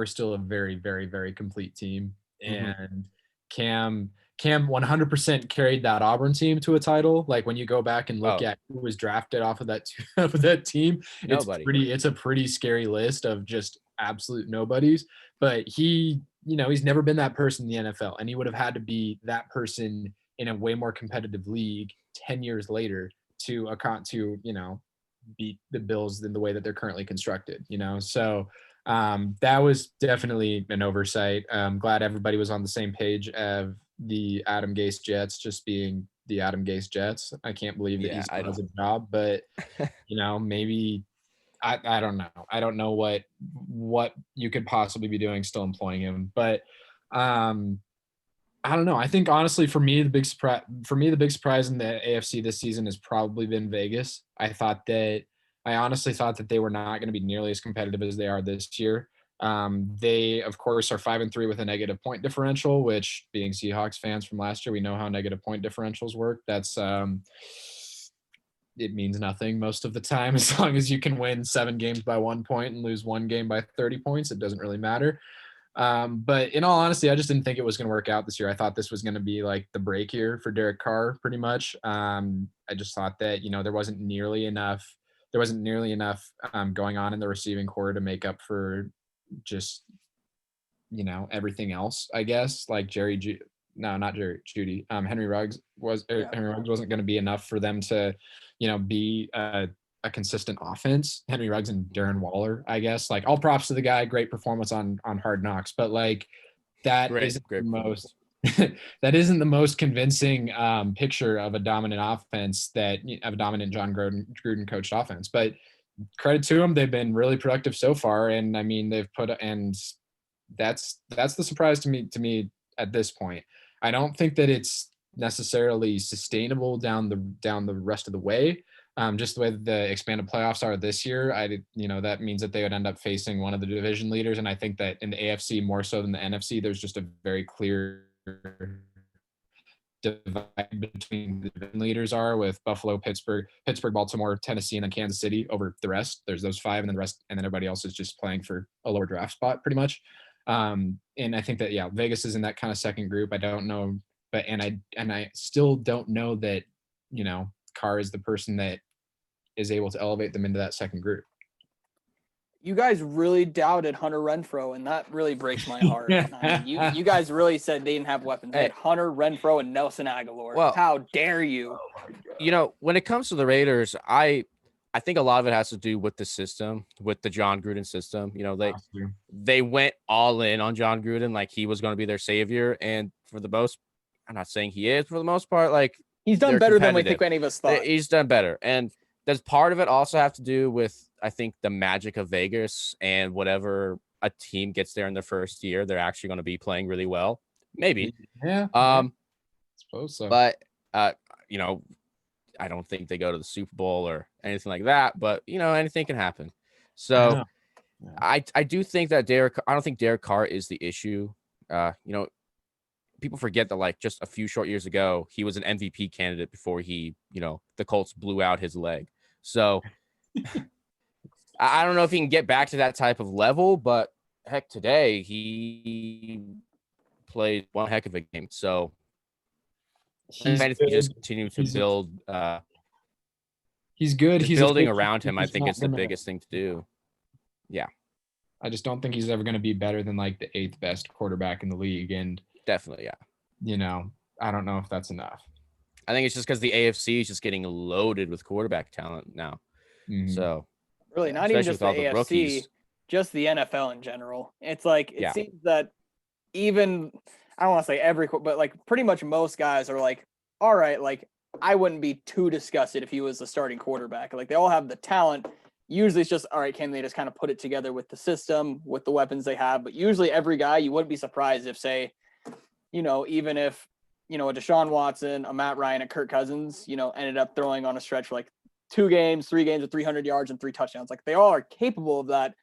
still a very, very, very complete team. And Cam 100% carried that Auburn team to a title. Like when you go back and look at who was drafted off of that team, it's a pretty scary list of just absolute nobodies. But he's never been that person in the NFL, and he would have had to be that person in a way more competitive league 10 years later to beat the Bills in the way that they're currently constructed, So that was definitely an oversight. I'm glad everybody was on the same page of the Adam Gase Jets just being the Adam Gase Jets. I can't believe that he's does a job, but maybe I don't know. I don't know what you could possibly be doing still employing him, but I don't know. I think honestly for me the big surprise in the AFC this season has probably been Vegas. I honestly thought that they were not going to be nearly as competitive as they are this year. They, of course, are 5-3 with a negative point differential, which being Seahawks fans from last year, we know how negative point differentials work. That's it means nothing most of the time. As long as you can win 7 games by 1 point and lose 1 game by 30 points, it doesn't really matter. But in all honesty, I just didn't think it was going to work out this year. I thought this was going to be like the break year for Derek Carr, pretty much. I just thought that, there wasn't nearly enough. Going on in the receiving core to make up for just, everything else, I guess. Like not Jerry Judy. Henry Ruggs wasn't going to be enough for them to, be a consistent offense. Henry Ruggs and Darren Waller, I guess. Like, all props to the guy, great performance on Hard Knocks, but like that isn't the most convincing picture of a dominant offense of a dominant John Gruden coached offense. But credit to them, they've been really productive so far, and I mean that's the surprise to me at this point. I don't think that it's necessarily sustainable down the rest of the way. Just the way that the expanded playoffs are this year, that means that they would end up facing one of the division leaders. And I think that in the AFC more so than the NFC, there's just a very clear divide between the division leaders are, with Buffalo, Pittsburgh, Baltimore, Tennessee, and then Kansas City over the rest. There's those five, and then the rest, and then everybody else is just playing for a lower draft spot pretty much. And I think that, Vegas is in that kind of second group. I don't know, but I still don't know that, Carr is the person that is able to elevate them into that second group. You guys really doubted Hunter Renfrow, and that really breaks my heart. I mean, you guys really said they didn't have weapons. They had Hunter Renfrow and Nelson Aguilar. Well, how dare you? When it comes to the Raiders, I think a lot of it has to do with the system, with the John Gruden system. They went all in on John Gruden like he was going to be their savior, and I'm not saying he is, for the most part, like, he's done better than we think any of us thought. He's done better. And does part of it also have to do with, I think, the magic of Vegas, and whatever a team gets there in the first year, they're actually going to be playing really well? Maybe. Yeah. I suppose so. But, I don't think they go to the Super Bowl or anything like that, but, anything can happen. So I do think that I don't think Derek Carr is the issue. People forget that, like, just a few short years ago, he was an MVP candidate before the Colts blew out his leg. So I don't know if he can get back to that type of level, but heck, today he played one heck of a game. So if you just continue to build, he's good. He's building around him. I think it's the biggest thing to do. Yeah. I just don't think he's ever going to be better than like the 8th best quarterback in the league. And definitely, yeah. I don't know if that's enough. I think it's just because the AFC is just getting loaded with quarterback talent now. Mm-hmm. So really, not even just the AFC, rookies, just the NFL in general. It's like it seems that even, I don't want to say every, but like pretty much most guys are like, all right, like I wouldn't be too disgusted if he was the starting quarterback. Like they all have the talent. Usually it's just, all right, can they just kind of put it together with the system, with the weapons they have? But usually every guy, you wouldn't be surprised if, say, even if, a Deshaun Watson, a Matt Ryan, and Kirk Cousins, ended up throwing on a stretch for like 3 games with 300 yards and 3 touchdowns. Like they all are capable of that.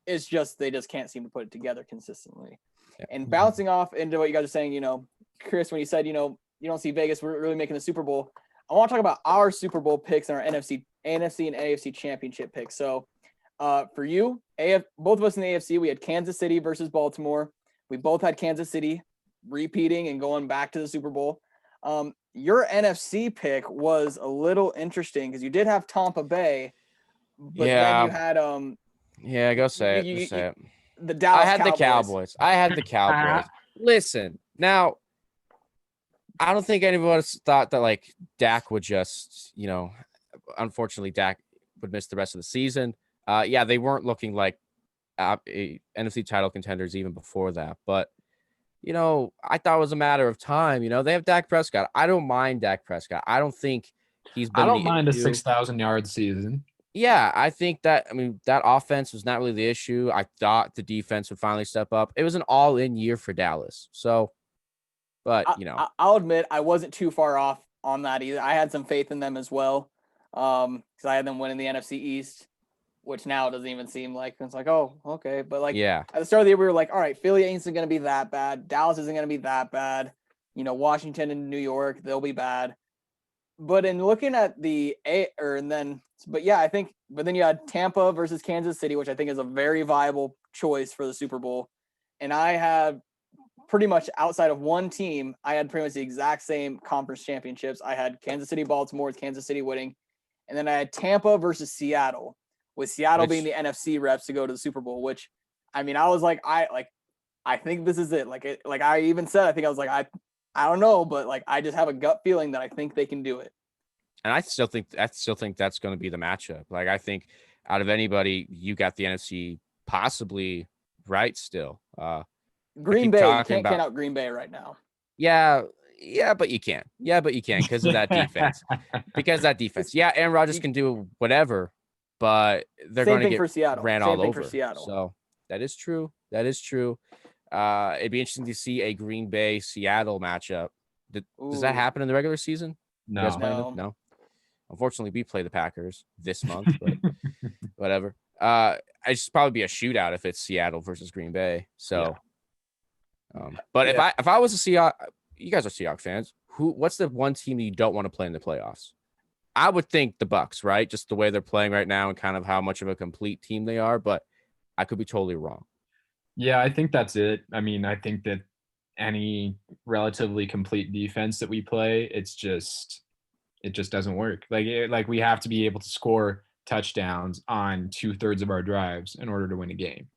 It's just, they just can't seem to put it together consistently. Yeah. And bouncing off into what you guys are saying, Chris, when you said, you don't see Vegas really making the Super Bowl, I want to talk about our Super Bowl picks and our NFC and AFC championship picks. So for you, both of us in the AFC, we had Kansas City versus Baltimore. We both had Kansas City repeating and going back to the Super Bowl. Your NFC pick was a little interesting because you did have Tampa Bay, but then you had go say it. The Dallas Cowboys. I had the Cowboys. Listen, now I don't think anyone thought that like Dak would just, unfortunately Dak would miss the rest of the season. They weren't looking like NFC title contenders even before that, but I thought it was a matter of time. They have Dak Prescott. I don't mind Dak Prescott. I don't think he's been. I don't mind a 6,000-yard season. Yeah, I think that. That offense was not really the issue. I thought the defense would finally step up. It was an all-in year for Dallas. So, but I'll admit I wasn't too far off on that either. I had some faith in them as well, because I had them winning the NFC East, which now doesn't even seem like it's like, oh, okay. But like, at the start of the year, we were like, all right, Philly ain't going to be that bad. Dallas isn't going to be that bad. Washington and New York, they'll be bad. But in looking at I think, but then you had Tampa versus Kansas City, which I think is a very viable choice for the Super Bowl. and I had pretty much outside of one team, I had pretty much the exact same conference championships. I had Kansas City, Baltimore, with Kansas City winning, and then I had Tampa versus Seattle, with Seattle being the NFC reps to go to the Super Bowl. Which, I mean, I was like, I think this is it. Like I even said, I think I was like, I don't know, but like I just have a gut feeling that I think they can do it. And I still think that's going to be the matchup. Like I think out of anybody, you got the NFC possibly right still. Green Bay, you can't count out Green Bay right now. Yeah, but you can. Yeah, but you can because of that defense. Yeah, Aaron Rodgers can do whatever, but they're going to get ran all over. So that is true. It'd be interesting to see a Green Bay Seattle matchup. Does that happen in the regular season? No. Unfortunately, we play the Packers this month, but whatever. It's just probably be a shootout if it's Seattle versus Green Bay. So, but if I was a Seahawks, you guys are Seahawks fans. What's the one team you don't want to play in the playoffs? I would think the Bucks, right? Just the way they're playing right now and kind of how much of a complete team they are, but I could be totally wrong. Yeah, I think that's it. I mean, I think that any relatively complete defense that we play, it just doesn't work. Like we have to be able to score touchdowns on 2/3 of our drives in order to win a game,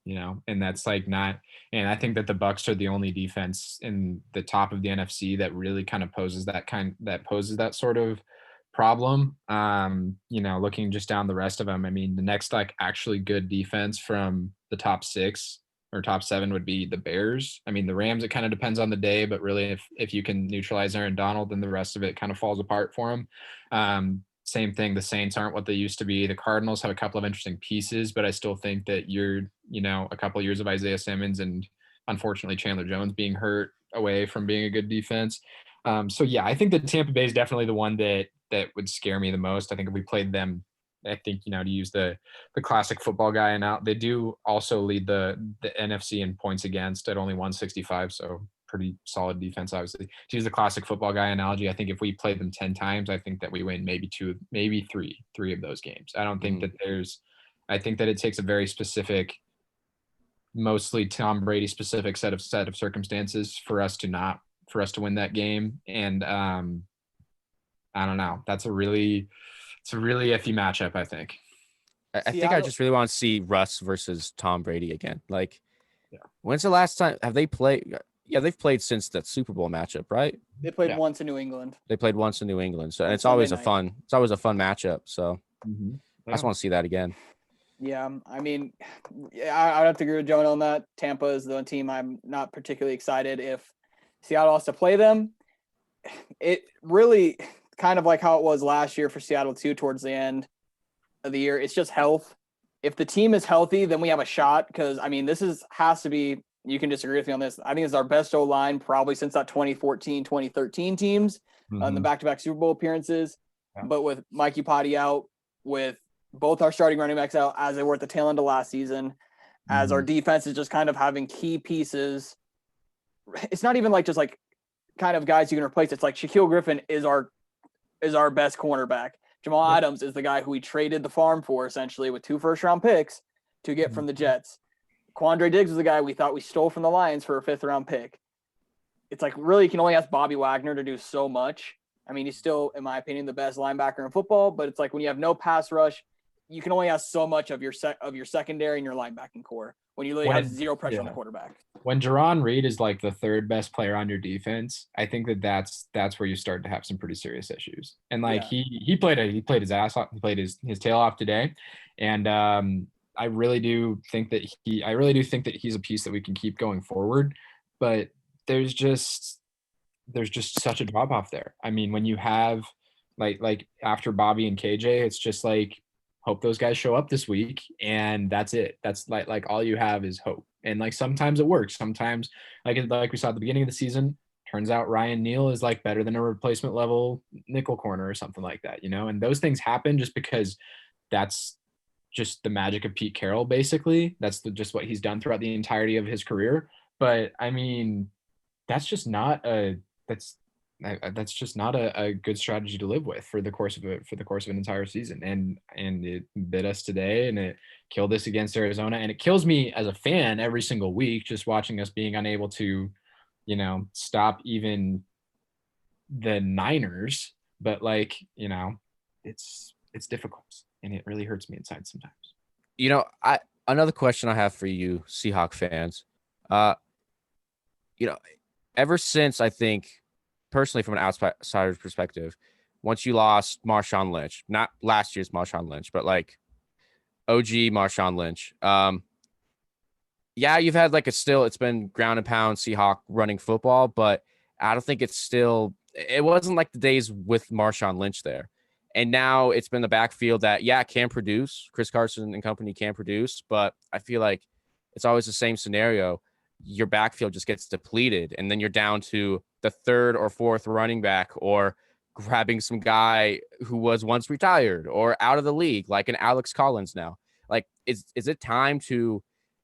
and that's like not. And I think that the Bucks are the only defense in the top of the NFC that really kind of poses that sort of problem. Looking just down the rest of them, I mean, the next like actually good defense from the top 6 or top 7 would be the Bears. I mean, the Rams, it kind of depends on the day, but really if you can neutralize Aaron Donald, then the rest of it kind of falls apart for him. Same thing. The Saints aren't what they used to be. The Cardinals have a couple of interesting pieces, but I still think that you're, a couple of years of Isaiah Simmons and unfortunately Chandler Jones being hurt away from being a good defense. So yeah, I think that Tampa Bay is definitely the one that would scare me the most. I think if we played them, I think, to use the classic football guy and out, they do also lead the NFC in points against at only 165. So pretty solid defense, obviously. To use the classic football guy analogy, I think if we played them 10 times, I think that we win maybe 2, maybe 3 of those games. I don't think that I think that it takes a very specific, mostly Tom Brady specific set of circumstances for us to win that game. And I don't know. It's a really iffy matchup, I think. I think I just really want to see Russ versus Tom Brady again. Like, when's the last time have they played? Yeah, they've played since that Super Bowl matchup, right? They played once in New England. So and it's always a fun matchup. So I just want to see that again. Yeah, I mean, I would have to agree with Jonah on that. Tampa is the team I'm not particularly excited if Seattle has to play them. It really kind of like how it was last year for Seattle too, towards the end of the year. It's just health. If the team is healthy, then we have a shot. Because I mean, has to be. You can disagree with me on this. I think it's our best O-line probably since that 2014, 2013 teams on the back-to-back Super Bowl appearances. Yeah. But with Mikey Potty out, with both our starting running backs out as they were at the tail end of last season, as our defense is just kind of having key pieces. It's not even like just like kind of guys you can replace. It's like Shaquille Griffin is our best cornerback. Jamal Adams is the guy who we traded the farm for essentially with 2 first-round picks to get from the Jets. Quandre Diggs was the guy we thought we stole from the Lions for a 5th-round pick. It's like really you can only ask Bobby Wagner to do so much. I mean, he's still, in my opinion, the best linebacker in football, but it's like when you have no pass rush, you can only ask so much of your secondary and your linebacking core when you really have zero pressure on the quarterback. When Jerron Reed is like the 3rd best player on your defense, I think that's where you start to have some pretty serious issues. And like he played his ass off, he played his tail off today, and I really do think that he's a piece that we can keep going forward, but there's just such a drop off there. I mean, when you have like after Bobby and KJ, it's just like hope those guys show up this week and that's it. That's like all you have is hope. And like sometimes it works. Sometimes like we saw at the beginning of the season, turns out Ryan Neal is like better than a replacement level nickel corner or something like that, and those things happen just because that's just the magic of Pete Carroll, basically. That's just what he's done throughout the entirety of his career. But I mean, that's just not that's just not a good strategy to live with for the course of an entire season. And it bit us today, and it killed us against Arizona, and it kills me as a fan every single week just watching us being unable to, stop even the Niners. But it's difficult, and it really hurts me inside sometimes. Another question I have for you, Seahawk fans. Ever since, I think, personally from an outsider's perspective, once you lost Marshawn Lynch, not last year's Marshawn Lynch, but like OG Marshawn Lynch. You've had it's been ground and pound Seahawk running football, but I don't think it wasn't like the days with Marshawn Lynch there. And now it's been the backfield that, can produce. Chris Carson and company can produce, but I feel like it's always the same scenario. Your backfield just gets depleted, and then you're down to the third or fourth running back, or grabbing some guy who was once retired or out of the league, like an Alex Collins now. Like, is it time to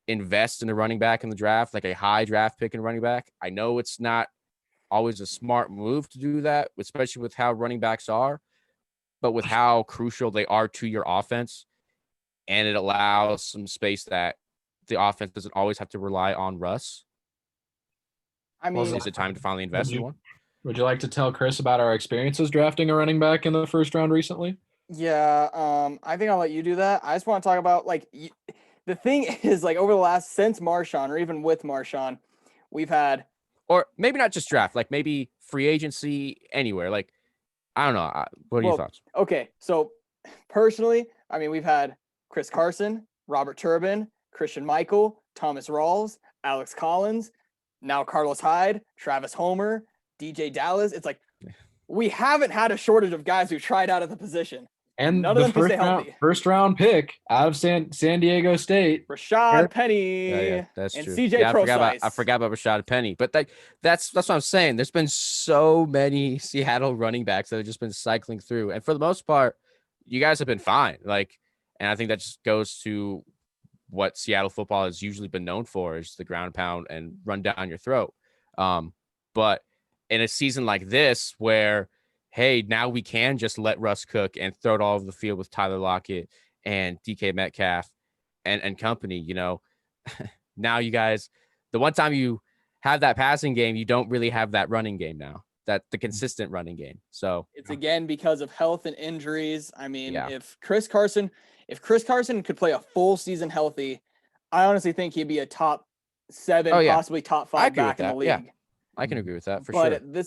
invest in a running back in the draft, like a high draft pick in running back? I know it's not always a smart move to do that, especially with how running backs are, but with how crucial they are to your offense, and it allows some space that the offense doesn't always have to rely on Russ. I mean, is it time to finally invest in one? Would you like to tell Chris about our experiences drafting a running back in the first round recently? Yeah, I think I'll let you do that. I just want to talk about the thing is, over the last, since Marshawn, or even with Marshawn, we've had, or maybe not just draft, like maybe free agency anywhere. Like, I don't know. What are your thoughts? Okay, so personally, I mean, we've had Chris Carson, Robert Turbin, Christian Michael, Thomas Rawls, Alex Collins, now Carlos Hyde, Travis Homer, DJ Dallas. It's like, we haven't had a shortage of guys who tried out of the position. And none of them can stay healthy. First round pick out of San Diego State, Rashad Penny. Yeah, that's and true. CJ I forgot about Rashad Penny. But that's what I'm saying. There's been so many Seattle running backs that have just been cycling through, and for the most part, you guys have been fine. And I think that just goes to what Seattle football has usually been known for, is the ground pound and run down your throat. But in a season like this, where, hey, now we can just let Russ cook and throw it all over the field with Tyler Lockett and DK Metcalf and company, now you guys, the one time you have that passing game, you don't really have that running game now, that the consistent running game. So it's again because of health and injuries. I mean, Yeah. if Chris Carson could play a full season healthy, I honestly think he'd be a top 7, possibly top 5 back in the league. Yeah. I can agree with that for But sure.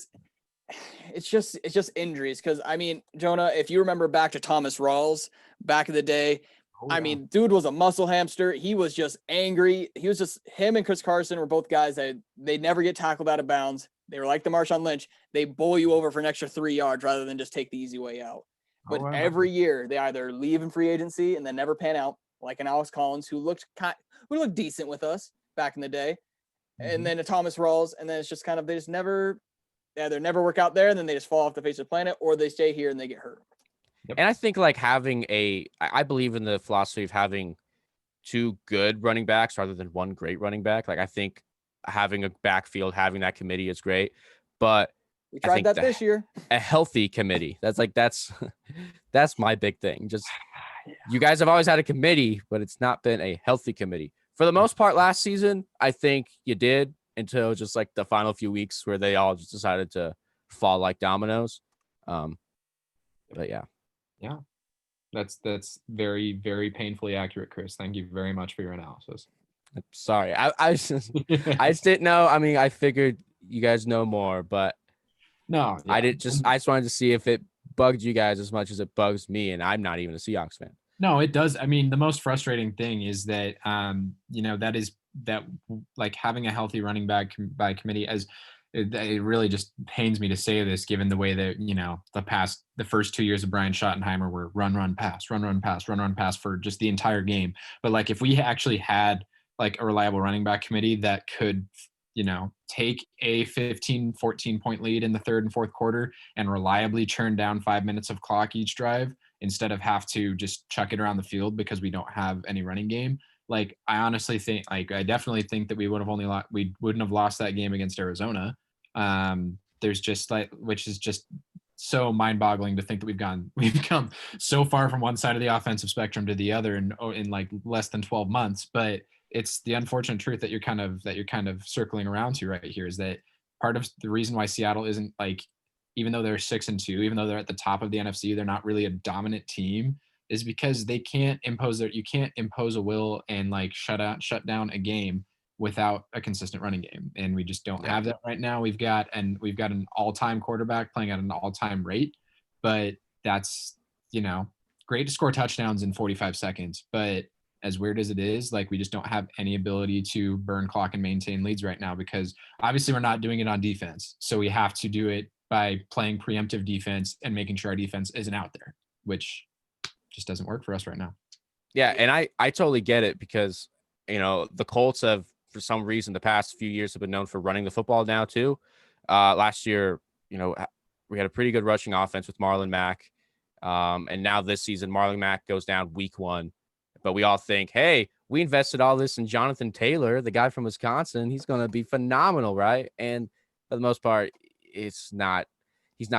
it's just injuries. Because I mean, Jonah, if you remember back to Thomas Rawls back in the day, I mean, dude was a muscle hamster. He was just angry. Him and Chris Carson were both guys that they never get tackled out of bounds. They were like the Marshawn Lynch. They bowl you over for an extra 3 yards rather than just take the easy way out. But every year they either leave in free agency and then never pan out, like an Alex Collins who looked decent with us back in the day. And then a Thomas Rawls, and then it's just kind of, they never work out there, and then they just fall off the face of the planet, or they stay here and they get hurt. Yep. And I think I believe in the philosophy of having 2 good running backs rather than 1 great running back. I think having a backfield, having that committee is great, but we tried that this year. A healthy committee. That's my big thing. Just, you guys have always had a committee, but it's not been a healthy committee. For the most part last season, I think you did, until just the final few weeks where they all just decided to fall like dominoes. But yeah. That's very, very painfully accurate, Chris. Thank you very much for your analysis. Sorry. I just didn't know. I mean, I figured you guys know more, but no, yeah. I just wanted to see if it bugged you guys as much as it bugs me, and I'm not even a Seahawks fan. No, it does. I mean, the most frustrating thing is that, having a healthy running back by committee, it really just pains me to say this, given the way that, the first 2 years of Brian Schottenheimer were run, pass for just the entire game. But if we actually had a reliable running back committee that could, take a 15, 14 point lead in the third and fourth quarter and reliably churn down 5 minutes of clock each drive, instead of have to just chuck it around the field because we don't have any running game. I honestly think, I definitely think that we wouldn't have lost that game against Arizona. there's just which is just so mind-boggling to think that we've come so far from one side of the offensive spectrum to the other in like less than 12 months. But it's the unfortunate truth that you're kind of circling around to right here, is that part of the reason why Seattle isn't, like, even though they're 6-2, even though they're at the top of the NFC, they're not really a dominant team, is because you can't impose a will and like shut down a game without a consistent running game. And we just don't have that right now. We've got an all-time quarterback playing at an all-time rate, but that's, great to score touchdowns in 45 seconds. But as weird as it is, like, we just don't have any ability to burn clock and maintain leads right now, because obviously we're not doing it on defense. So we have to do it by playing preemptive defense and making sure our defense isn't out there, which just doesn't work for us right now. Yeah. And I totally get it, because, the Colts have, for some reason, the past few years have been known for running the football now too. Last year, we had a pretty good rushing offense with Marlon Mack. And now this season, Marlon Mack goes down week 1, but we all think, hey, we invested all this in Jonathan Taylor, the guy from Wisconsin. He's going to be phenomenal, right? And for the most part, he's not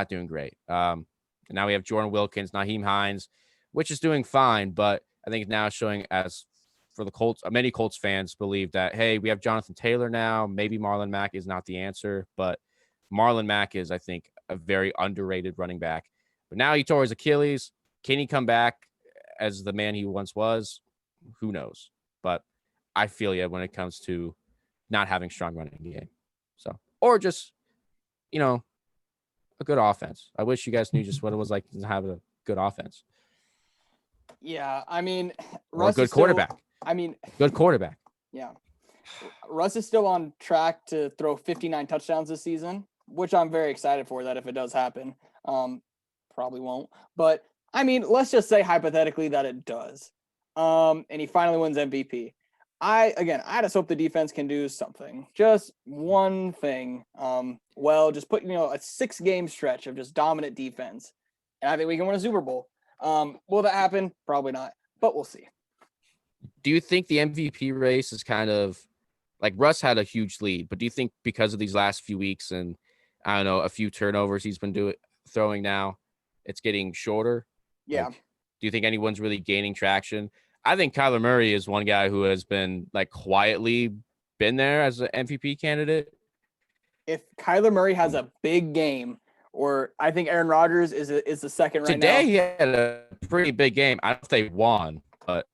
doing great. And now we have Jordan Wilkins, Naheem Hines, which is doing fine, but I think now showing, as for the Colts, many Colts fans believe that, hey, we have Jonathan Taylor now. Maybe Marlon Mack is not the answer, but Marlon Mack is, I think, a very underrated running back. But now he tore his Achilles. Can he come back as the man he once was? Who knows? But I feel you when it comes to not having strong running game. So, or just, a good offense. I wish you guys knew just what it was like to have a good offense. Yeah, I mean, Or a good quarterback. Good quarterback. Yeah. Russ is still on track to throw 59 touchdowns this season, which I'm very excited for, that if it does happen. Probably won't. But, let's just say hypothetically that it does. And he finally wins MVP. I just hope the defense can do something. Just one thing. Just put, a 6-game stretch of just dominant defense. And I think we can win a Super Bowl. Will that happen? Probably not, but we'll see. Do you think the MVP race is kind of like, Russ had a huge lead, but do you think because of these last few weeks and, I don't know, a few turnovers he's been throwing now, it's getting shorter? Yeah. Do you think anyone's really gaining traction? I think Kyler Murray is one guy who has been, like, quietly been there as an MVP candidate. If Kyler Murray has a big game, or I think Aaron Rodgers is the second right now. Today he had a pretty big game. I don't know if they won, but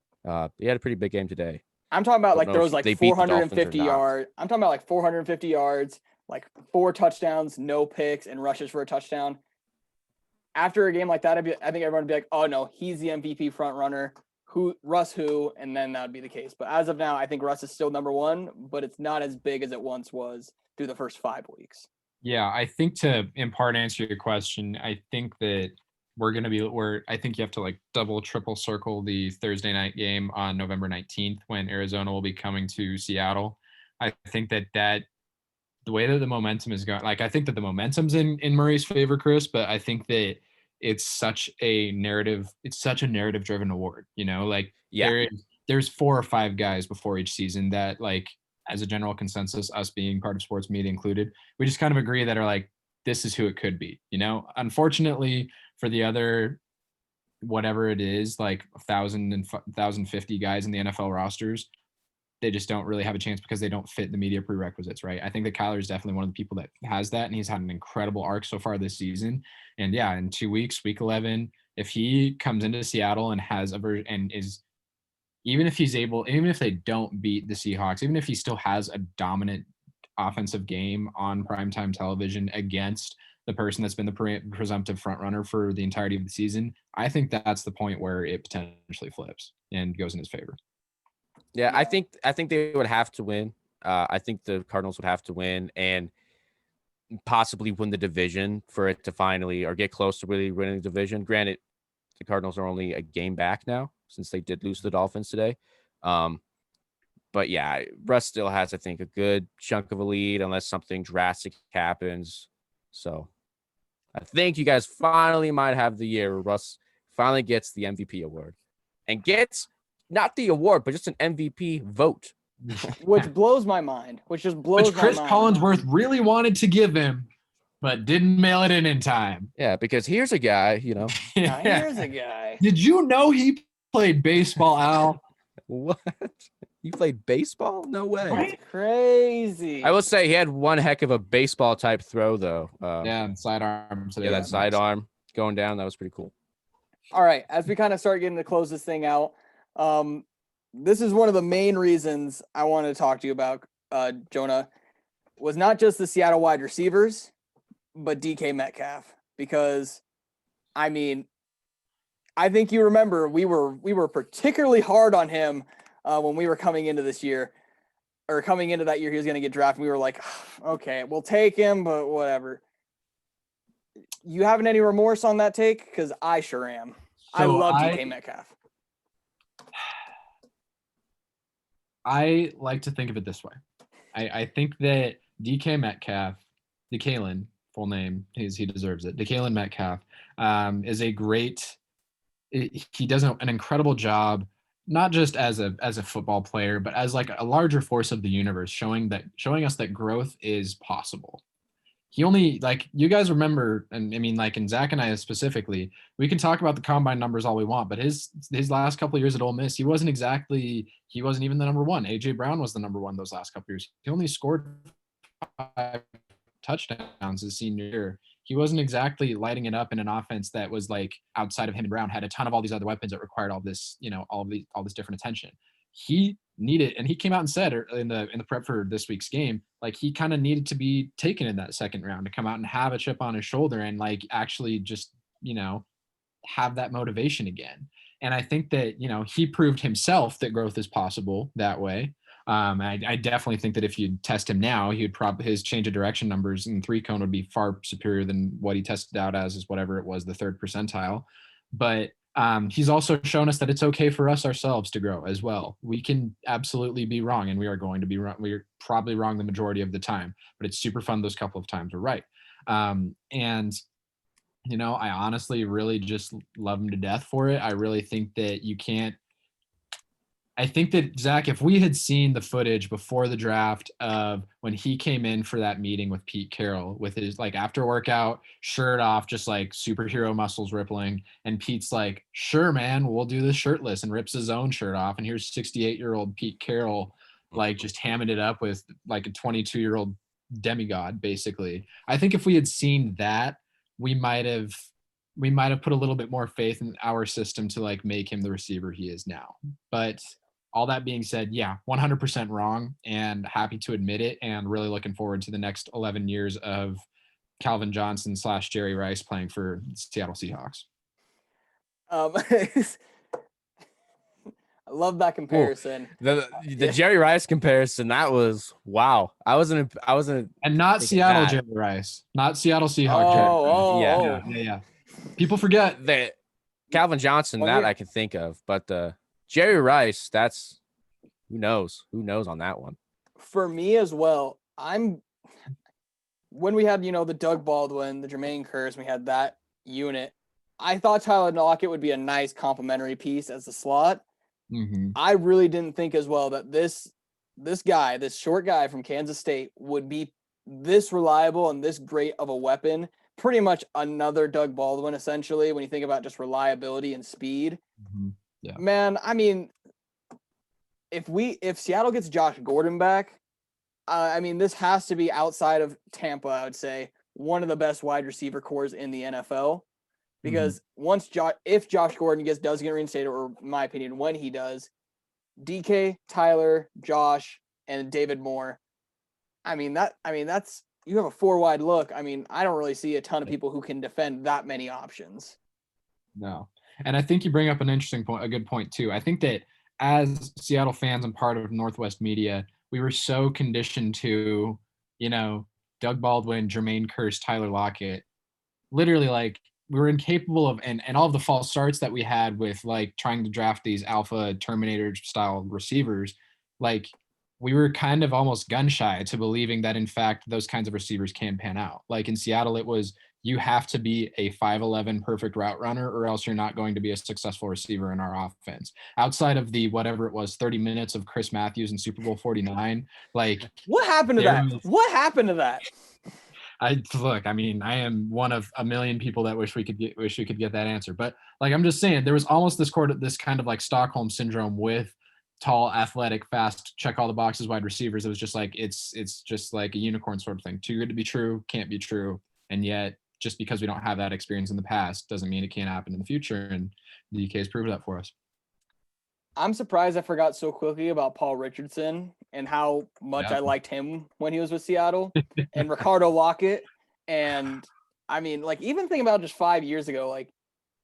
he had a pretty big game today. I'm talking about throws like 450 yards. I'm talking about like 450 yards, like 4 touchdowns, no picks, and rushes for a touchdown. After a game like that, I think everyone would be like, oh no, he's the MVP front runner. Russ who? And then that would be the case. But as of now, I think Russ is still number 1, but it's not as big as it once was through the first 5 weeks. Yeah, I think to in part answer your question, I think that I think you have to like double, triple circle the Thursday night game on November 19th when Arizona will be coming to Seattle. I think that the way that the momentum is going, like, I think that the momentum's in Murray's favor, Chris, but I think that it's such a narrative driven award, there's 4 or 5 guys before each season that, like, as a general consensus, us being part of sports media included, we just kind of agree that are like, this is who it could be, Unfortunately for the other, whatever it is, like 1,000 and 1,050 guys in the NFL rosters, they just don't really have a chance because they don't fit the media prerequisites, right? I think that Kyler is definitely one of the people that has that, and he's had an incredible arc so far this season. And yeah, in 2 weeks, week 11, if he comes into Seattle and even if they don't beat the Seahawks, even if he still has a dominant offensive game on primetime television against the person that's been the presumptive front runner for the entirety of the season, I think that's the point where it potentially flips and goes in his favor. Yeah, I think they would have to win. I think the Cardinals would have to win and possibly win the division for it to finally, or get close to really winning the division. Granted, the Cardinals are only a game back now since they did lose to the Dolphins today. But yeah, Russ still has, I think, a good chunk of a lead unless something drastic happens. So I think you guys finally might have the year where Russ finally gets the MVP award and gets not the award, but just an MVP vote. Which blows my mind. Which Chris Collinsworth really wanted to give him. but didn't mail it in time. Yeah, because here's a guy, Now here's a guy. Did you know he played baseball, Al? What? You played baseball? No way. Right? Crazy. I will say he had one heck of a baseball type throw though. Yeah, and sidearm today. Yeah, that sidearm going down, that was pretty cool. All right, as we kind of start getting to close this thing out, this is one of the main reasons I wanted to talk to you about, Jonah, was not just the Seattle wide receivers, but DK Metcalf. Because, I mean, I think you remember we were particularly hard on him when we were coming into this year, or coming into that year he was going to get drafted. We were like, okay, we'll take him, but whatever. You having any remorse on that take? Because I sure am. I love DK Metcalf. I like to think of it this way. I think that DK Metcalf, DeKalen, full name, he deserves it. DeKalen Metcalf is a great. He does an incredible job, not just as a football player, but as like a larger force of the universe, showing us that growth is possible. He only, like, you guys remember, and I mean, like, in Zack and I specifically, we can talk about the combine numbers all we want, but his last couple of years at Ole Miss, he wasn't even the number one. AJ Brown was the number one those last couple of years. He only scored 5 touchdowns his senior year. He wasn't exactly lighting it up in an offense that was like outside of him and Brown, had a ton of all these other weapons that required all this, all this different attention. He needed, and he came out and said in the prep for this week's game, like, he kind of needed to be taken in that second round to come out and have a chip on his shoulder and like actually just, have that motivation again. And I think that, he proved himself that growth is possible that way. I definitely think that if you test him now, his change of direction numbers in 3-cone would be far superior than what he tested out as is whatever it was, the 3rd percentile. But he's also shown us that it's okay for us ourselves to grow as well. We can absolutely be wrong, and we are going to be wrong. We're probably wrong the majority of the time, but it's super fun those couple of times we're right. And I honestly really just love him to death for it. I really think that I think that, Zack, if we had seen the footage before the draft of when he came in for that meeting with Pete Carroll with his like after workout shirt off, just like superhero muscles rippling, and Pete's like, sure, man, we'll do this shirtless, and rips his own shirt off. And here's 68-year-old Pete Carroll, like, just hamming it up with like a 22-year-old demigod, basically. I think if we had seen that, we might have put a little bit more faith in our system to like make him the receiver he is now. But all that being said, yeah, 100% wrong, and happy to admit it, and really looking forward to the next 11 years of Calvin Johnson / Jerry Rice playing for Seattle Seahawks. I love that comparison. Ooh, the Jerry Rice comparison, that was wow. I wasn't and not Seattle Jerry Rice, not Seattle Seahawks. Yeah. People forget that Calvin Johnson, that I can think of, but Jerry Rice, that's who knows on that one. For me as well, when we had, the Doug Baldwin, the Jermaine Kearse, we had that unit, I thought Tyler Lockett would be a nice complementary piece as the slot. Mm-hmm. I really didn't think as well that this short guy from Kansas State would be this reliable and this great of a weapon. Pretty much another Doug Baldwin, essentially, when you think about just reliability and speed. Mm-hmm. Yeah. Man, I mean, if Seattle gets Josh Gordon back, this has to be, outside of Tampa, I would say, one of the best wide receiver cores in the NFL. Because if Josh Gordon does get reinstated, or in my opinion, when he does, DK, Tyler, Josh, and David Moore, that's, you have a 4-wide look. I don't really see a ton of people who can defend that many options. No. And I think you bring up an interesting point, a good point too. I think that as Seattle fans and part of Northwest media, we were so conditioned to, Doug Baldwin, Jermaine Kearse, Tyler Lockett, literally, like, we were incapable of, and all of the false starts that we had with like trying to draft these alpha Terminator style receivers, like, we were kind of almost gun shy to believing that, in fact, those kinds of receivers can pan out. Like in Seattle, it was, you have to be a 5'11" perfect route runner, or else you're not going to be a successful receiver in our offense. Outside of the, whatever it was, 30 minutes of Chris Matthews in Super Bowl 49, like, what happened to that? What happened to that? Look, I mean, I am one of a million people that wish we could get that answer. But like, I'm just saying, there was almost this kind of like Stockholm syndrome with tall, athletic, fast, check all the boxes wide receivers. It was just like it's just like a unicorn sort of thing. Too good to be true, can't be true. And yet, just because we don't have that experience in the past doesn't mean it can't happen in the future. And DK has proved that for us. I'm surprised I forgot so quickly about Paul Richardson and how much I liked him when he was with Seattle, and Ricardo Lockett. And I mean, like, even thinking about just 5 years ago, like,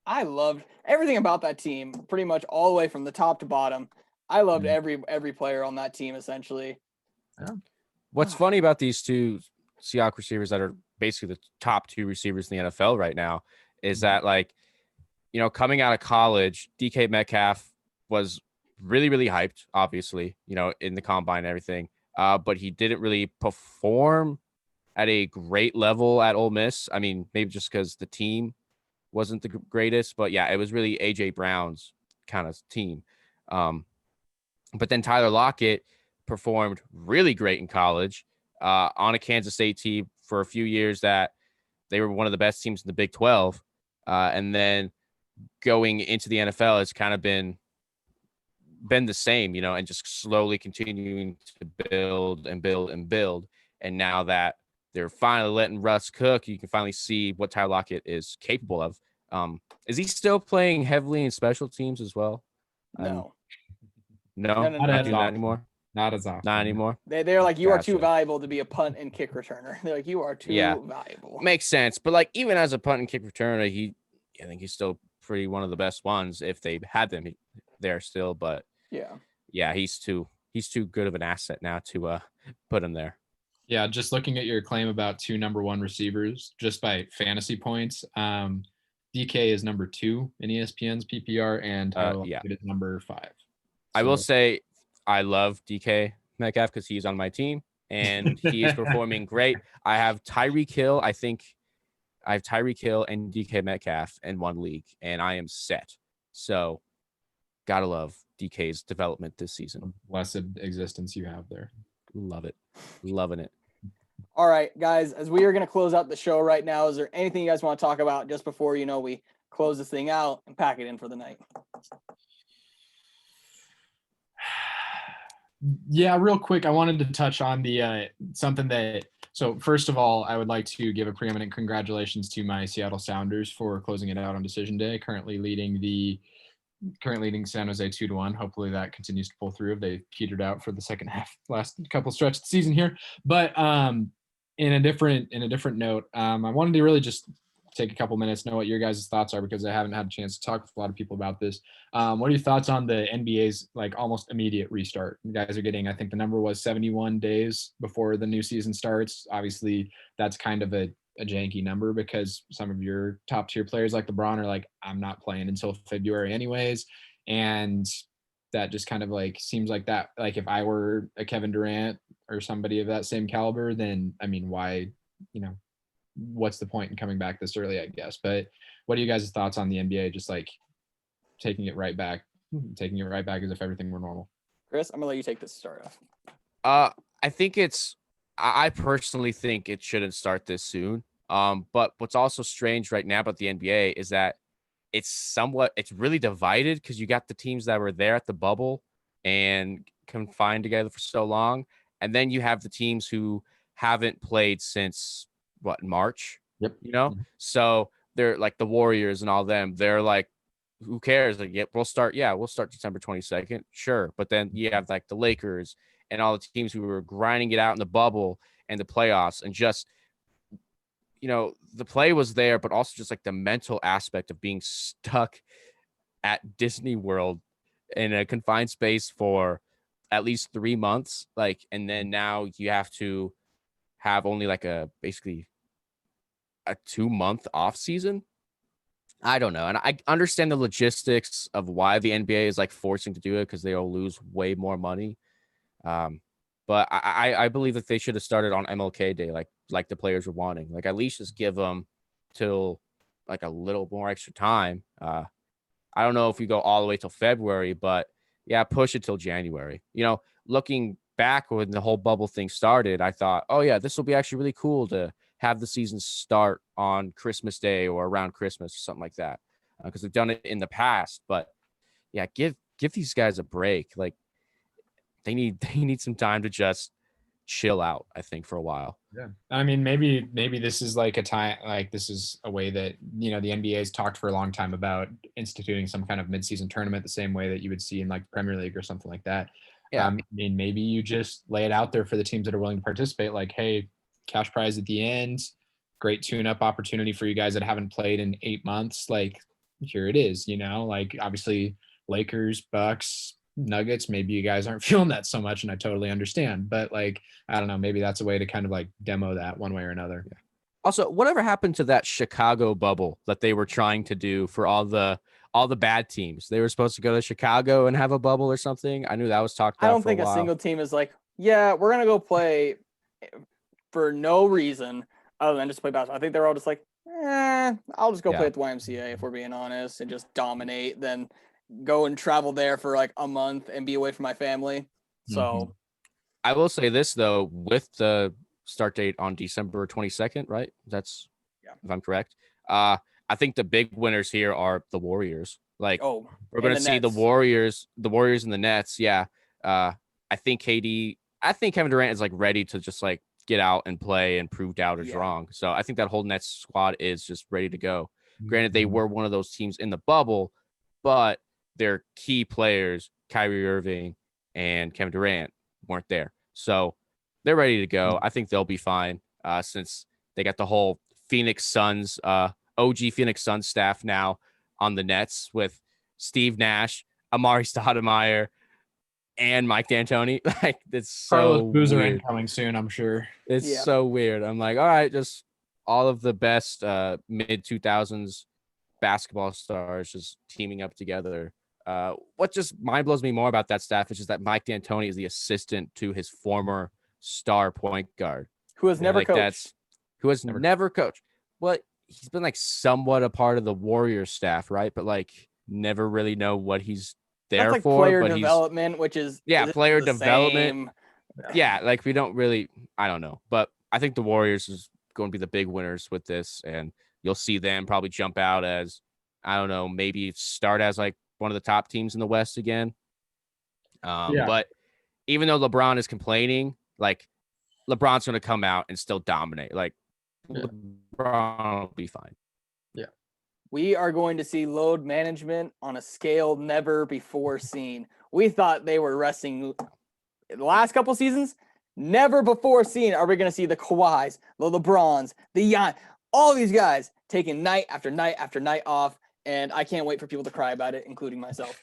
I loved everything about that team, pretty much all the way from the top to bottom. I loved every player on that team, essentially. Yeah. What's funny about these two Seahawks receivers that are basically the top two receivers in the NFL right now is that, like, you know, coming out of college, DK Metcalf was really, really hyped, obviously, you know, in the combine and everything. But he didn't really perform at a great level at Ole Miss. I mean, maybe just because the team wasn't the greatest, but yeah, it was really AJ Brown's kind of team. But then Tyler Lockett performed really great in college, on a Kansas State team for a few years that they were one of the best teams in the Big 12. And then going into the NFL, it's kind of been the same, you know, and just slowly continuing to build and build and build. And now that they're finally letting Russ cook, you can finally see what Tyler Lockett is capable of. Is he still playing heavily in special teams as well? No. Not doing that anymore. Not as often. Not anymore. They're like, you are too valuable to be a punt and kick returner. They're like, you are too valuable. Makes sense. But like, even as a punt and kick returner, I think he's still pretty one of the best ones if they had them there still. But yeah, he's too good of an asset now to put him there. Yeah, just looking at your claim about two number one receivers, just by fantasy points, DK is number 2 in ESPN's PPR, and Tyler Lockett is number 5. So, I will say I love DK Metcalf because he's on my team and he is performing great. I have Tyreek Hill. I think I have Tyreek Hill and DK Metcalf in one league, and I am set. So, gotta love DK's development this season. Blessed existence you have there. Love it. Loving it. All right, guys, as we are going to close out the show right now, is there anything you guys want to talk about just before, you know, we close this thing out and pack it in for the night? Yeah, real quick, I wanted to touch on the something that. So first of all, I would like to give a preeminent congratulations to my Seattle Sounders for closing it out on decision day, currently leading San Jose 2-1. Hopefully that continues to pull through. They petered out for the second half, last couple stretch of the season here. But in a different note, I wanted to really just take a couple minutes, know what your guys' thoughts are, because I haven't had a chance to talk with a lot of people about this. What are your thoughts on the NBA's like almost immediate restart? You guys are getting, I think the number was 71 days before the new season starts. Obviously, that's kind of a janky number because some of your top tier players like LeBron are like, I'm not playing until February anyways. And that just kind of like seems like that, like if I were a Kevin Durant or somebody of that same caliber, then I mean, why, you know, what's the point in coming back this early, I guess. But what are you guys' thoughts on the NBA just like taking it right back as if everything were normal? Chris, I'm gonna let you take this to start off. I personally think it shouldn't start this soon. But what's also strange right now about the NBA is that it's really divided because you got the teams that were there at the bubble and confined together for so long. And then you have the teams who haven't played since March, you know? So they're like the Warriors and all them. They're like, who cares? Like, yeah, we'll start December 22nd. Sure. But then you have like the Lakers and all the teams who were grinding it out in the bubble and the playoffs, and just, you know, the play was there, but also just like the mental aspect of being stuck at Disney World in a confined space for at least 3 months. Like, and then now you have to have only like basically a 2-month off season. I don't know. And I understand the logistics of why the NBA is like forcing to do it, because they'll lose way more money. But I believe that they should have started on MLK Day, like the players were wanting. Like, at least just give them till like a little more extra time. I don't know if we go all the way till February, but yeah, push it till January. You know, looking back when the whole bubble thing started, I thought, oh yeah, this will be actually really cool to have the season start on Christmas Day or around Christmas or something like that, because they've done it in the past. But yeah, give these guys a break. Like they need some time to just chill out, I think, for a while. Yeah. I mean, maybe this is like a time, like this is a way that, the NBA has talked for a long time about instituting some kind of midseason tournament the same way that you would see in like the Premier League or something like that. Yeah. I mean, maybe you just lay it out there for the teams that are willing to participate. Like, hey, cash prize at the end, great tune-up opportunity for you guys that haven't played in 8 months. Like, here it is, like obviously Lakers, Bucks, Nuggets, maybe you guys aren't feeling that so much, and I totally understand. But like, I don't know, maybe that's a way to kind of like demo that one way or another. Yeah. Also, whatever happened to that Chicago bubble that they were trying to do for all the bad teams? They were supposed to go to Chicago and have a bubble or something. I knew that was talked about. I don't think a single team is like, yeah, we're gonna go play for no reason other than just play basketball. I think they're all just like, I'll just go play at the YMCA if we're being honest, and just dominate, then go and travel there for like a month and be away from my family. So I will say this though, with the start date on December 22nd, right? That's if I'm correct. I think the big winners here are the Warriors. Like, we're going to see the Warriors and the Nets. Yeah. I think Kevin Durant is like ready to just like get out and play and prove doubters wrong. So I think that whole Nets squad is just ready to go. Granted, they were one of those teams in the bubble, but their key players, Kyrie Irving and Kevin Durant, weren't there. So they're ready to go. I think they'll be fine since they got the whole Phoenix Suns, OG Phoenix Suns staff now on the Nets with Steve Nash, Amari Stoudemire, and Mike D'Antoni. Like, it's so Carlos Boozer weird. incoming soon, I'm sure. It's so weird. I'm like, all right, just all of the best mid-2000s basketball stars just teaming up together. What just mind blows me more about that staff is just that Mike D'Antoni is the assistant to his former star point guard, who has never coached. Never coached. But he's been like somewhat a part of the Warriors staff, right? But like never really know what he's there That's like for. Player but development, which is player development. Same? Yeah, like we don't really, I don't know. But I think the Warriors is going to be the big winners with this, and you'll see them probably jump out as, I don't know, maybe start as like one of the top teams in the West again. But even though LeBron is complaining, like LeBron's going to come out and still dominate. Like LeBron will be fine. Yeah. We are going to see load management on a scale never before seen. We thought they were resting the last couple seasons. Never before seen are we going to see the Kawhis, the LeBrons, the Gian, all these guys taking night after night after night off. And I can't wait for people to cry about it, including myself.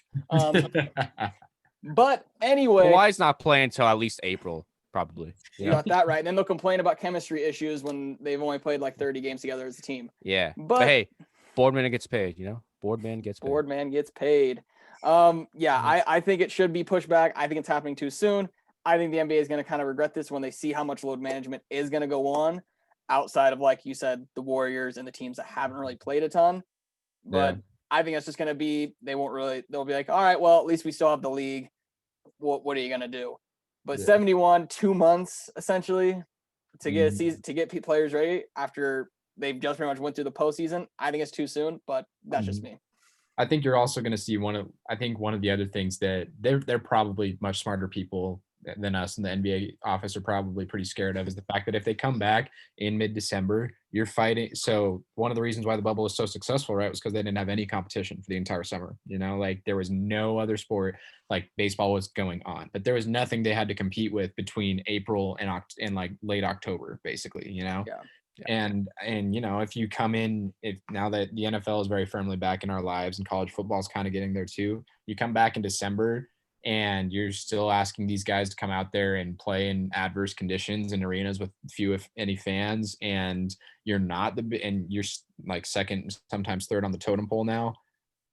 But anyway, Kawhi's not playing until at least April, probably. You got that right. And then they'll complain about chemistry issues when they've only played like 30 games together as a team. Yeah. But hey, Boardman gets paid, Boardman gets paid. Boardman gets paid. I think it should be pushed back. I think it's happening too soon. I think the NBA is going to kind of regret this when they see how much load management is going to go on outside of, like you said, the Warriors and the teams that haven't really played a ton. But I think it's just going to be, they'll be like, all right, well, at least we still have the league. What are you going to do? But 71, 2 months essentially to get a season, to get players ready after they've just pretty much went through the postseason. I think it's too soon, but that's just me. I think you're also going to see one of the other things that they're probably much smarter people than us in the NBA office are probably pretty scared of is the fact that if they come back in mid-December, you're fighting. So one of the reasons why the bubble was so successful, right, was because they didn't have any competition for the entire summer. Like there was no other sport, like baseball was going on, but there was nothing they had to compete with between April and like late October, basically, Yeah. And if you come in, now that the NFL is very firmly back in our lives and college football is kind of getting there too, you come back in December and you're still asking these guys to come out there and play in adverse conditions in arenas with few, if any, fans, and you're you're like second, sometimes third on the totem pole now.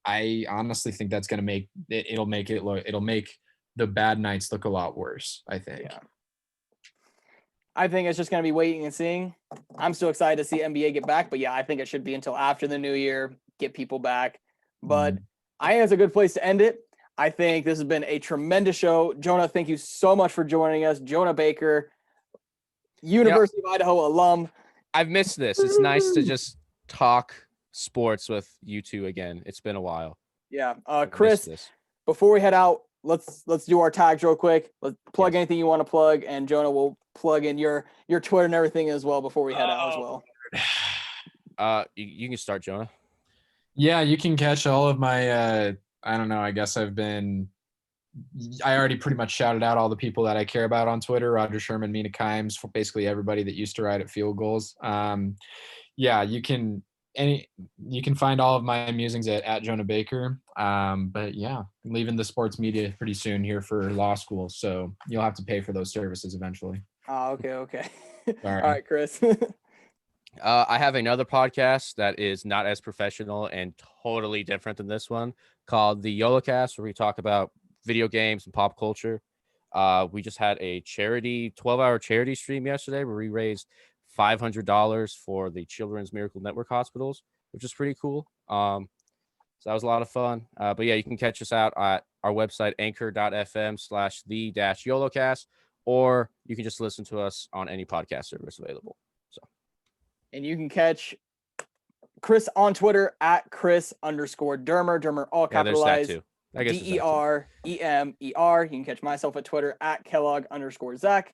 I honestly think that's going to make it'll make the bad nights look a lot worse, I think. Yeah. I think it's just going to be waiting and seeing. I'm still excited to see NBA get back, but I think it should be until after the new year, get people back. But I think it's a good place to end it. I think this has been a tremendous show. Jonah, thank you so much for joining us. Jonah Baker, University of Idaho alum. I've missed this. It's nice to just talk sports with you two again. It's been a while. Yeah. I've Chris, missed this. before we head out, let's do our tags real quick. Let's plug Yes. anything you want to plug, and Jonah will plug in your Twitter and everything as well before we head out as well. You can start, Jonah. Yeah, you can catch all of my I don't know, I guess I already pretty much shouted out all the people that I care about on Twitter: Roger Sherman, Mina Kimes, for basically everybody that used to ride at field goals. Yeah, you can find all of my musings at Jonah Baker. But yeah, I'm leaving the sports media pretty soon here for law school, so you'll have to pay for those services eventually. Oh, okay. Sorry. All right, Chris. I have another podcast that is not as professional and totally different than this one, called the YOLOcast, where we talk about video games and pop culture. We just had a 12-hour charity stream yesterday where we raised $500 for the Children's Miracle Network hospitals, which is pretty cool. So that was a lot of fun. But yeah, you can catch us out at our website, anchor.fm/the-YOLOcast, or you can just listen to us on any podcast service available. And you can catch Chris on Twitter at Chris_Deremer. Deremer all capitalized. There's that too. Deremer. You can catch myself at Twitter at Kellogg_Zack.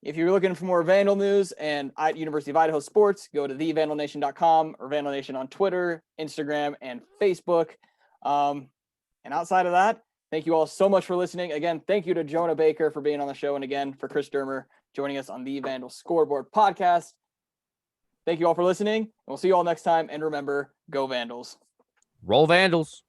If you're looking for more Vandal news and at University of Idaho sports, go to thevandalnation.com or Vandal Nation on Twitter, Instagram, and Facebook. And outside of that, thank you all so much for listening. Again, thank you to Jonah Baker for being on the show, and again for Chris Deremer joining us on the Vandal Scoreboard podcast. Thank you all for listening, and we'll see you all next time. And remember, go Vandals. Roll Vandals.